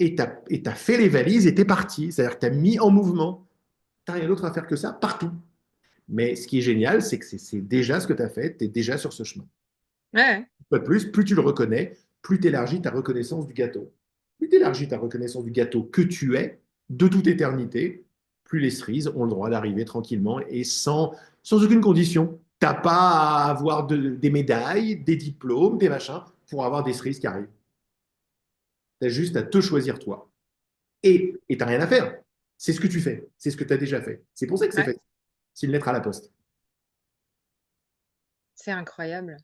et t'as fait les valises et tu es parti. C'est-à-dire que tu as mis en mouvement. Tu n'as rien d'autre à faire que ça partout. Mais ce qui est génial, c'est que c'est déjà ce que tu as fait, tu es déjà sur ce chemin. Ouais. Pas de plus, plus tu le reconnais, plus tu élargis ta reconnaissance du gâteau. Plus tu élargis ta reconnaissance du gâteau que tu es, de toute éternité, plus les cerises ont le droit d'arriver tranquillement et sans aucune condition. Tu n'as pas à avoir des médailles, des diplômes, des machins pour avoir des cerises qui arrivent. Tu as juste à te choisir toi. Et tu n'as rien à faire. C'est ce que tu fais. C'est ce que tu as déjà fait. C'est pour ça que c'est Ouais. fait. C'est une lettre à la poste. C'est incroyable.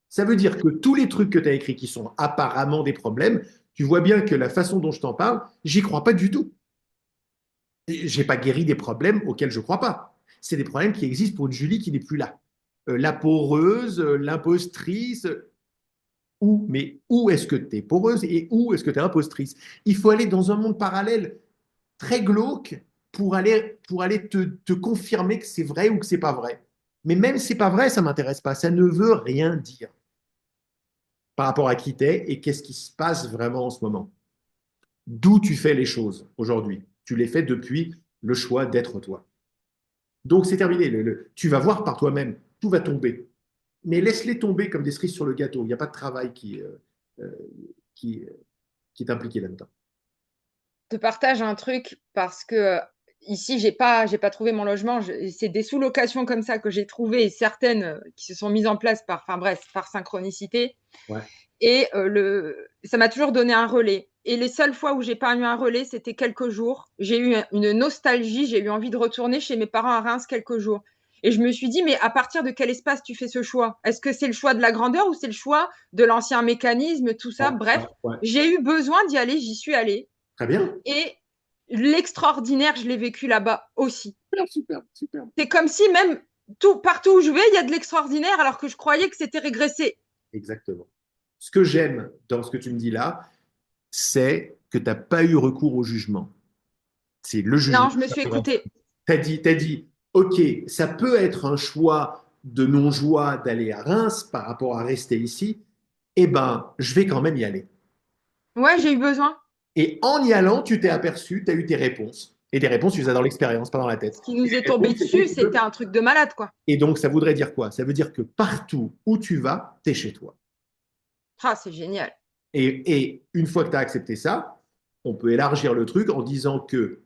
Ça veut dire que tous les trucs que tu as écrits qui sont apparemment des problèmes, tu vois bien que la façon dont je t'en parle, j'y crois pas du tout. J'ai pas guéri des problèmes auxquels je crois pas. C'est des problèmes qui existent pour une Julie qui n'est plus là. La poreuse, l'impostrice, mais où est-ce que tu es poreuse et où est-ce que tu es impostrice? Il faut aller dans un monde parallèle très glauque pour aller te confirmer que c'est vrai ou que c'est pas vrai. Mais même si c'est pas vrai, ça m'intéresse pas. Ça ne veut rien dire par rapport à qui tu es et qu'est-ce qui se passe vraiment en ce moment. D'où tu fais les choses aujourd'hui. Tu les fais depuis le choix d'être toi. Donc c'est terminé. Tu vas voir par toi-même. Tout va tomber. Mais laisse-les tomber comme des cerises sur le gâteau. Il n'y a pas de travail euh, qui, qui est impliqué là-dedans. Te partage un truc parce que ici, j'ai pas trouvé mon logement. C'est des sous-locations comme ça que j'ai trouvé et certaines qui se sont mises en place enfin bref, par synchronicité. Ouais. Et ça m'a toujours donné un relais. Et les seules fois où j'ai pas eu un relais, c'était quelques jours. J'ai eu une nostalgie, j'ai eu envie de retourner chez mes parents à Reims quelques jours. Et je me suis dit, mais à partir de quel espace tu fais ce choix? Est-ce que c'est le choix de la grandeur ou c'est le choix de l'ancien mécanisme, tout ça? Ouais, Bref, ouais, ouais. j'ai eu besoin d'y aller, j'y suis allée. Très bien. Et l'extraordinaire, je l'ai vécu là-bas aussi. Super, super, super. C'est comme si même partout où je vais, il y a de l'extraordinaire alors que je croyais que c'était régressé. Exactement. Ce que j'aime dans ce que tu me dis là, c'est que tu n'as pas eu recours au jugement. C'est le jugement. Non, je me suis écoutée. Tu as dit, OK, ça peut être un choix de non-joie d'aller à Reims par rapport à rester ici. Eh ben, je vais quand même y aller. Ouais, j'ai eu besoin. Et en y allant, tu t'es aperçu, tu as eu tes réponses. Et des réponses, tu les as dans l'expérience, pas dans la tête. Ce qui Et nous les est tombé réponses, c'était dessus, c'était un truc de malade, quoi. Et donc, ça voudrait dire quoi? Ça veut dire que partout où tu vas, tu es chez toi. Ah, c'est génial. Et une fois que tu as accepté ça, on peut élargir le truc en disant que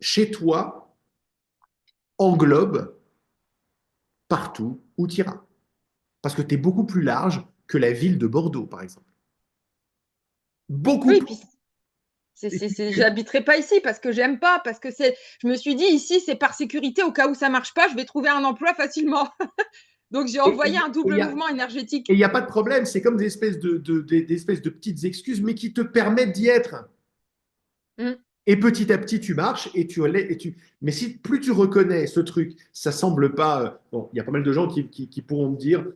chez toi englobe partout où tu iras. Parce que tu es beaucoup plus large que la ville de Bordeaux, par exemple. Beaucoup Oui, plus. puis j'habiterai pas ici parce que j'aime pas, parce que je me suis dit ici, c'est par sécurité, au cas où ça marche pas, je vais trouver un emploi facilement. Donc j'ai Et envoyé un il double n'y a, mouvement énergétique. et y a pas de problème, c'est comme des espèces de petites excuses, mais qui te permettent d'y être. Mm. Et petit à petit, tu marches Mais si plus tu reconnais ce truc, ça semble pas. Bon, il y a pas mal de gens qui pourront me dire,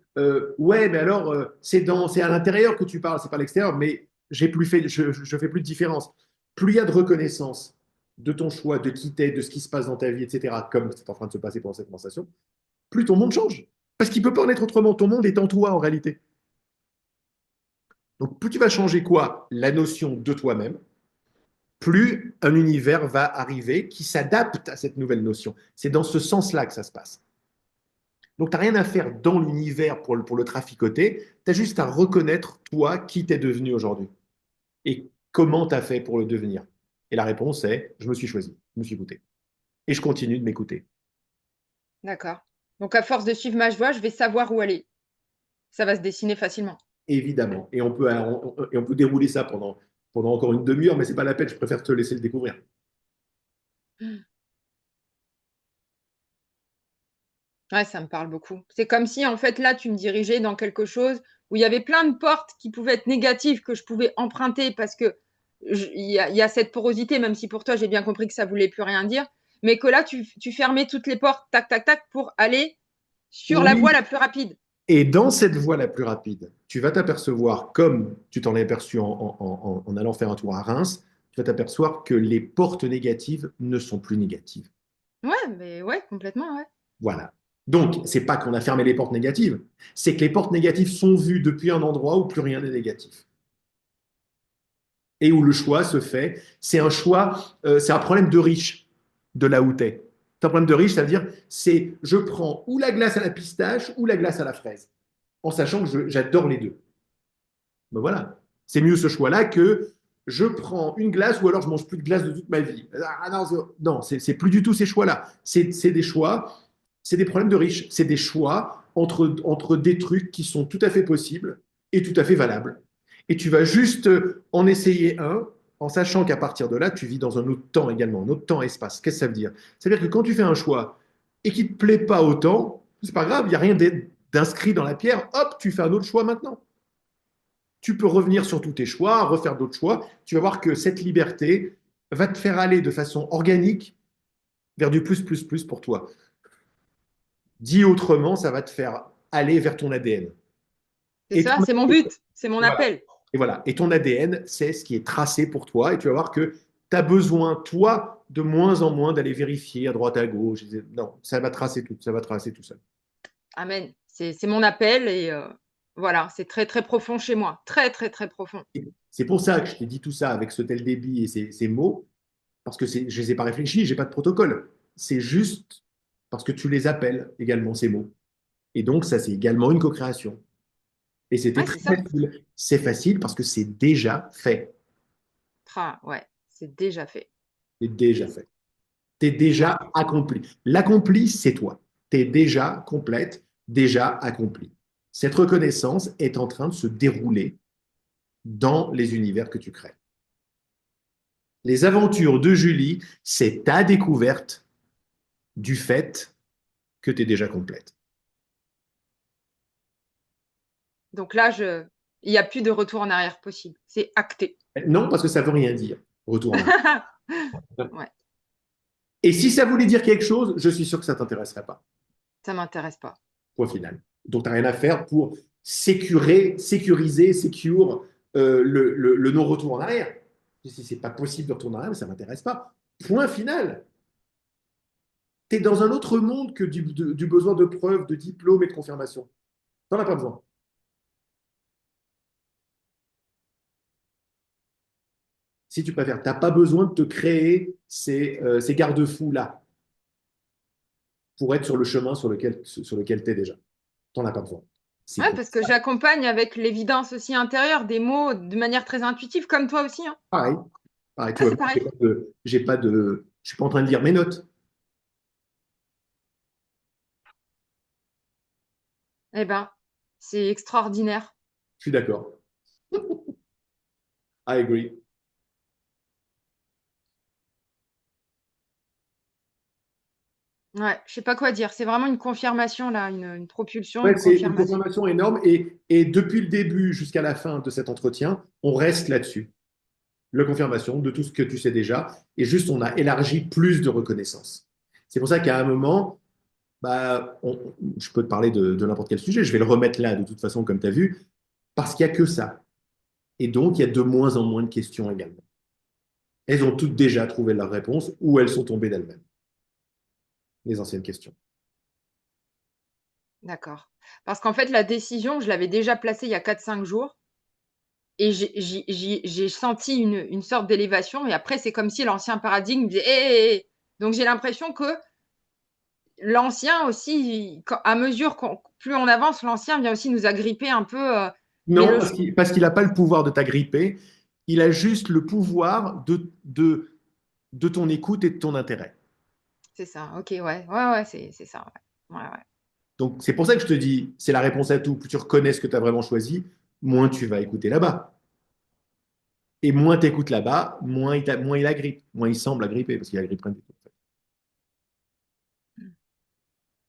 ouais, mais alors c'est à l'intérieur que tu parles, c'est pas à l'extérieur. Mais j'ai plus fait, je fais plus de différence. Plus il y a de reconnaissance de ton choix, de qui t'es, de ce qui se passe dans ta vie, etc., comme c'est en train de se passer pendant cette conversation, plus ton monde change. Parce qu'il ne peut pas en être autrement. Ton monde est en toi en réalité. Donc plus tu vas changer quoi? La notion de toi-même, plus un univers va arriver qui s'adapte à cette nouvelle notion. C'est dans ce sens-là que ça se passe. Donc, tu n'as rien à faire dans l'univers pour le traficoter. Tu as juste à reconnaître, toi, qui t'es devenu aujourd'hui et comment tu as fait pour le devenir. Et la réponse est, je me suis choisi, je me suis écouté. Et je continue de m'écouter. D'accord. Donc, à force de suivre ma voie, je vais savoir où aller. Ça va se dessiner facilement. Évidemment. Et on peut dérouler ça pendant encore une demi-heure, mais ce n'est pas la peine, je préfère te laisser le découvrir. Ouais, ça me parle beaucoup. C'est comme si, en fait, là, tu me dirigeais dans quelque chose où il y avait plein de portes qui pouvaient être négatives, que je pouvais emprunter parce que il y a cette porosité, même si pour toi, j'ai bien compris que ça voulait plus rien dire, mais que là, tu fermais toutes les portes, tac, tac, tac, pour aller sur la voie Oui. la plus rapide. Et dans cette voie la plus rapide, tu vas t'apercevoir, comme tu t'en es aperçu en allant faire un tour à Reims, tu vas t'apercevoir que les portes négatives ne sont plus négatives. Ouais, mais ouais, complètement, ouais. Voilà. Donc, c'est pas qu'on a fermé les portes négatives, c'est que les portes négatives sont vues depuis un endroit où plus rien n'est négatif. Et où le choix se fait. C'est un choix, c'est un problème de riche de là où tu es. C'est un problème de riche, ça veut dire, c'est je prends ou la glace à la pistache ou la glace à la fraise, en sachant que j'adore les deux. Ben voilà. C'est mieux ce choix-là que je prends une glace ou alors je mange plus de glace de toute ma vie. Ah non, non, c'est plus du tout ces choix-là. C'est des choix, c'est des problèmes de riches. C'est des choix entre des trucs qui sont tout à fait possibles et tout à fait valables. Et tu vas juste en essayer un en sachant qu'à partir de là, tu vis dans un autre temps également, un autre temps-espace. Qu'est-ce que ça veut dire? Ça veut dire que quand tu fais un choix et qu'il ne te plaît pas autant, c'est pas grave, il n'y a rien d'inscrit dans la pierre. Hop, tu fais un autre choix maintenant. Tu peux revenir sur tous tes choix, refaire d'autres choix. Tu vas voir que cette liberté va te faire aller de façon organique vers du plus, plus, plus pour toi. Dit autrement, ça va te faire aller vers ton ADN. C'est Et ça, ton, c'est mon but, c'est mon et voilà. appel. Et voilà. Et ton ADN, c'est ce qui est tracé pour toi. Et tu vas voir que tu as besoin, toi, de moins en moins d'aller vérifier à droite, à gauche. Non, ça va tracer tout, ça va tracer tout seul. Amen. C'est mon appel et voilà, c'est très, très profond chez moi. Très, très, très profond. C'est pour ça que je t'ai dit tout ça avec ce tel débit et ces mots, parce que je ne les ai pas réfléchis, je n'ai pas de protocole. C'est juste parce que tu les appelles également, ces mots. Et donc, ça, c'est également une co-création. Et c'était Ouais, très c'est ça. facile. C'est facile parce que c'est déjà fait. Ouais, c'est déjà fait. C'est déjà fait. Tu es déjà Ouais. accompli. L'accompli, c'est toi. Tu es déjà complète, déjà accompli. Cette reconnaissance est en train de se dérouler dans les univers que tu crées. Les aventures de Julie, c'est ta découverte du fait que tu es déjà complète. Donc là, il n'y a plus de retour en arrière possible. C'est acté. Non, parce que ça ne veut rien dire. Retour en arrière. Ouais, Et si ça voulait dire quelque chose, je suis sûr que ça ne t'intéresserait pas. ça m'intéresse pas. Point final. Donc, tu n'as rien à faire pour sécuriser, secure le non-retour en arrière. Si c'est pas possible de retourner en arrière, ça ne m'intéresse pas. Point final. Tu es dans un autre monde que du besoin de preuves, de diplômes et de confirmation. Tu n'en as pas besoin. Si tu préfères, tu n'as pas besoin de te créer ces garde-fous-là pour être sur le chemin sur lequel tu es déjà. Tu n'en as pas besoin. C'est Ouais, pour parce que ça. j'accompagne avec l'évidence aussi intérieure des mots de manière très intuitive, comme toi aussi, hein. Pareil. Pareil, tu Ah, vois, c'est pareil. je suis pas en train de lire mes notes. Eh ben, c'est extraordinaire. Je suis d'accord. I agree. Ouais, je sais pas quoi dire. C'est vraiment une confirmation là, une propulsion, Ouais, une c'est une confirmation. confirmation énorme et depuis le début jusqu'à la fin de cet entretien, on reste là-dessus. La confirmation de tout ce que tu sais déjà et juste on a élargi plus de reconnaissance. C'est pour ça qu'à un moment, bah, je peux te parler de n'importe quel sujet, je vais le remettre là de toute façon comme tu as vu, parce qu'il n'y a que ça. Et donc il y a de moins en moins de questions également. Elles ont toutes déjà trouvé leur réponse ou elles sont tombées d'elles-mêmes, les anciennes questions. D'accord. Parce qu'en fait, la décision, je l'avais déjà placée il y a 4-5 jours et j'ai senti une sorte d'élévation. Et après, c'est comme si l'ancien paradigme disait hé, hé, hé. Donc, j'ai l'impression que l'ancien aussi, à mesure plus on avance, l'ancien vient aussi nous agripper un peu. Mais Non, parce qu'il n'a pas le pouvoir de t'agripper, il a juste le pouvoir de ton écoute et de ton intérêt. c'est ça. Ok, ouais, ouais, ouais, c'est ça. Ouais, ouais, ouais. Donc, c'est pour ça que je te dis, c'est la réponse à tout. Plus tu reconnais ce que tu as vraiment choisi, moins tu vas écouter là-bas. Et moins tu écoutes là-bas, moins il agrippe, moins il semble agripper, parce qu'il agrippe rien du tout.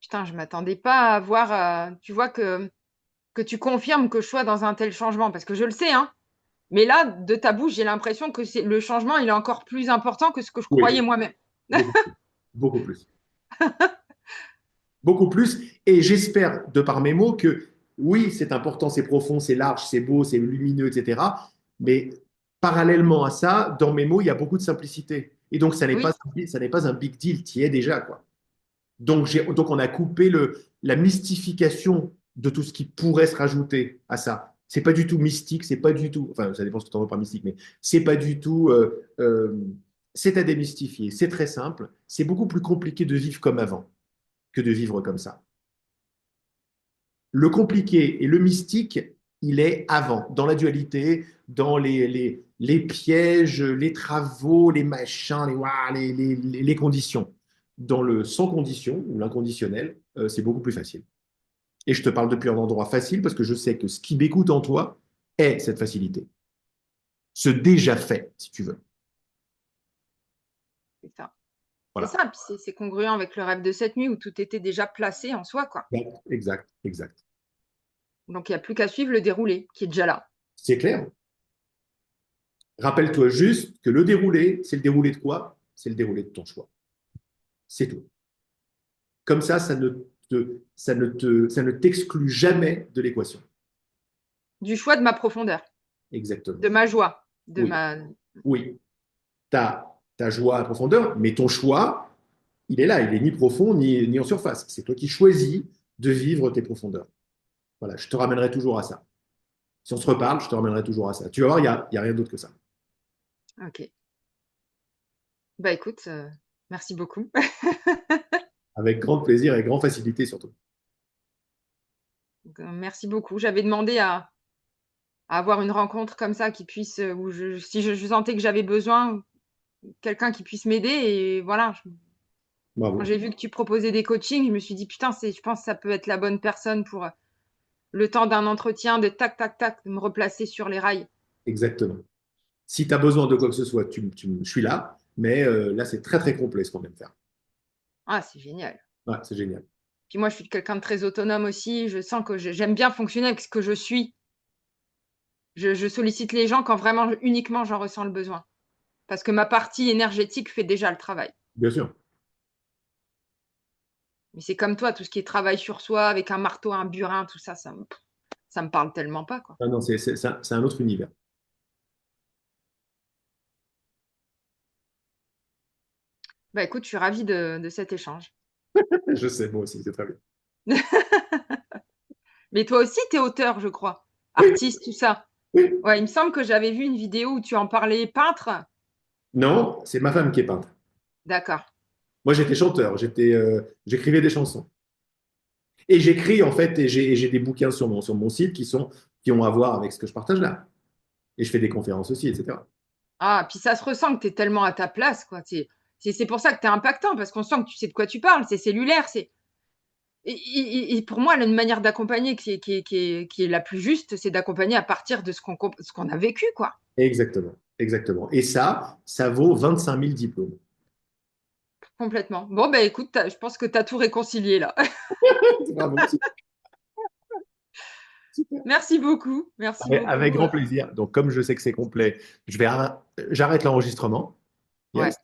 Putain, je m'attendais pas à voir. Tu vois que tu confirmes que je sois dans un tel changement, parce que je le sais, hein. Mais là, de ta bouche, j'ai l'impression que le changement, il est encore plus important que ce que je croyais Oui, moi-même. beaucoup, beaucoup plus. Beaucoup plus. Et j'espère, de par mes mots, que oui, c'est important, c'est profond, c'est large, c'est beau, c'est lumineux, etc. Mais parallèlement à ça, dans mes mots, il y a beaucoup de simplicité. Et donc, Oui, ça n'est pas un big deal, tu y es déjà, quoi. Donc, on a coupé la mystification de tout ce qui pourrait se rajouter à ça. C'est pas du tout mystique, c'est pas du tout, enfin, ça dépend ce que tu entends par mystique, mais c'est pas du tout, c'est à démystifier. C'est très simple. C'est beaucoup plus compliqué de vivre comme avant que de vivre comme ça. Le compliqué et le mystique, il est avant, dans la dualité, dans les pièges, les travaux, les machins, les conditions. Dans le sans condition ou l'inconditionnel, c'est beaucoup plus facile. Et je te parle depuis un endroit facile parce que je sais que ce qui m'écoute en toi est cette facilité. Ce déjà fait, si tu veux. c'est ça. C'est Voilà. ça, puis c'est congruent avec le rêve de cette nuit où tout était déjà placé en soi, quoi. Exact, exact, exact. Donc, il n'y a plus qu'à suivre le déroulé, qui est déjà là. C'est clair. Rappelle-toi juste que le déroulé, c'est le déroulé de quoi? C'est le déroulé de ton choix. C'est tout. Comme ça ne t'exclut jamais de l'équation. Du choix de ma profondeur, Exactement. de ma joie, de Oui, ma. oui. Ta joie à profondeur, mais ton choix, il est là. Il est ni profond ni en surface. C'est toi qui choisis de vivre tes profondeurs. Voilà, je te ramènerai toujours à ça. Si on se reparle, je te ramènerai toujours à ça. Tu vas voir, il y a rien d'autre que ça. Ok. Bah écoute, merci beaucoup. Avec grand plaisir et grande facilité surtout. Donc, merci beaucoup. J'avais demandé à avoir une rencontre comme ça qui puisse, où si je sentais que j'avais besoin, quelqu'un qui puisse m'aider. Et voilà, quand Bravo. j'ai vu que tu proposais des coachings, je me suis dit, putain, je pense que ça peut être la bonne personne pour le temps d'un entretien, de tac, tac, tac, de me replacer sur les rails. Exactement. Si tu as besoin de quoi que ce soit, je suis là. Mais là, c'est très, très complet ce qu'on vient de faire. Ah, c'est génial. Ouais, c'est génial. Puis moi, je suis quelqu'un de très autonome aussi. Je sens que j'aime bien fonctionner avec ce que je suis. Je sollicite les gens quand vraiment, uniquement, j'en ressens le besoin. Parce que ma partie énergétique fait déjà le travail. Bien sûr. Mais c'est comme toi, tout ce qui est travail sur soi, avec un marteau, un burin, tout ça, ça me parle tellement pas, quoi. Ah non, c'est un autre univers. Bah écoute, je suis ravie de cet échange. Je sais, moi aussi, c'est très bien. Mais toi aussi, t'es auteur, je crois. Oui, Artiste, tout ça. oui. Ouais, il me semble que j'avais vu une vidéo où tu en parlais peintre. Non, c'est ma femme qui est peintre. D'accord. Moi, j'étais chanteur, j'écrivais des chansons. Et j'écris, en fait, et j'ai des bouquins sur mon site qui ont à voir avec ce que je partage là. Et je fais des conférences aussi, etc. Ah, puis ça se ressent que tu es tellement à ta place, quoi. C'est pour ça que tu es impactant, parce qu'on sent que tu sais de quoi tu parles, c'est cellulaire. Et pour moi, une manière d'accompagner qui est la plus juste, c'est d'accompagner à partir de ce qu'on a vécu, quoi. Exactement, exactement. Et ça vaut 25 000 diplômes. Complètement. Bon, bah écoute, je pense que tu as tout réconcilié là. Bravo, super. Merci beaucoup. Merci Avec beaucoup. grand plaisir. Donc, comme je sais que c'est complet, j'arrête l'enregistrement. Ouais. Yes.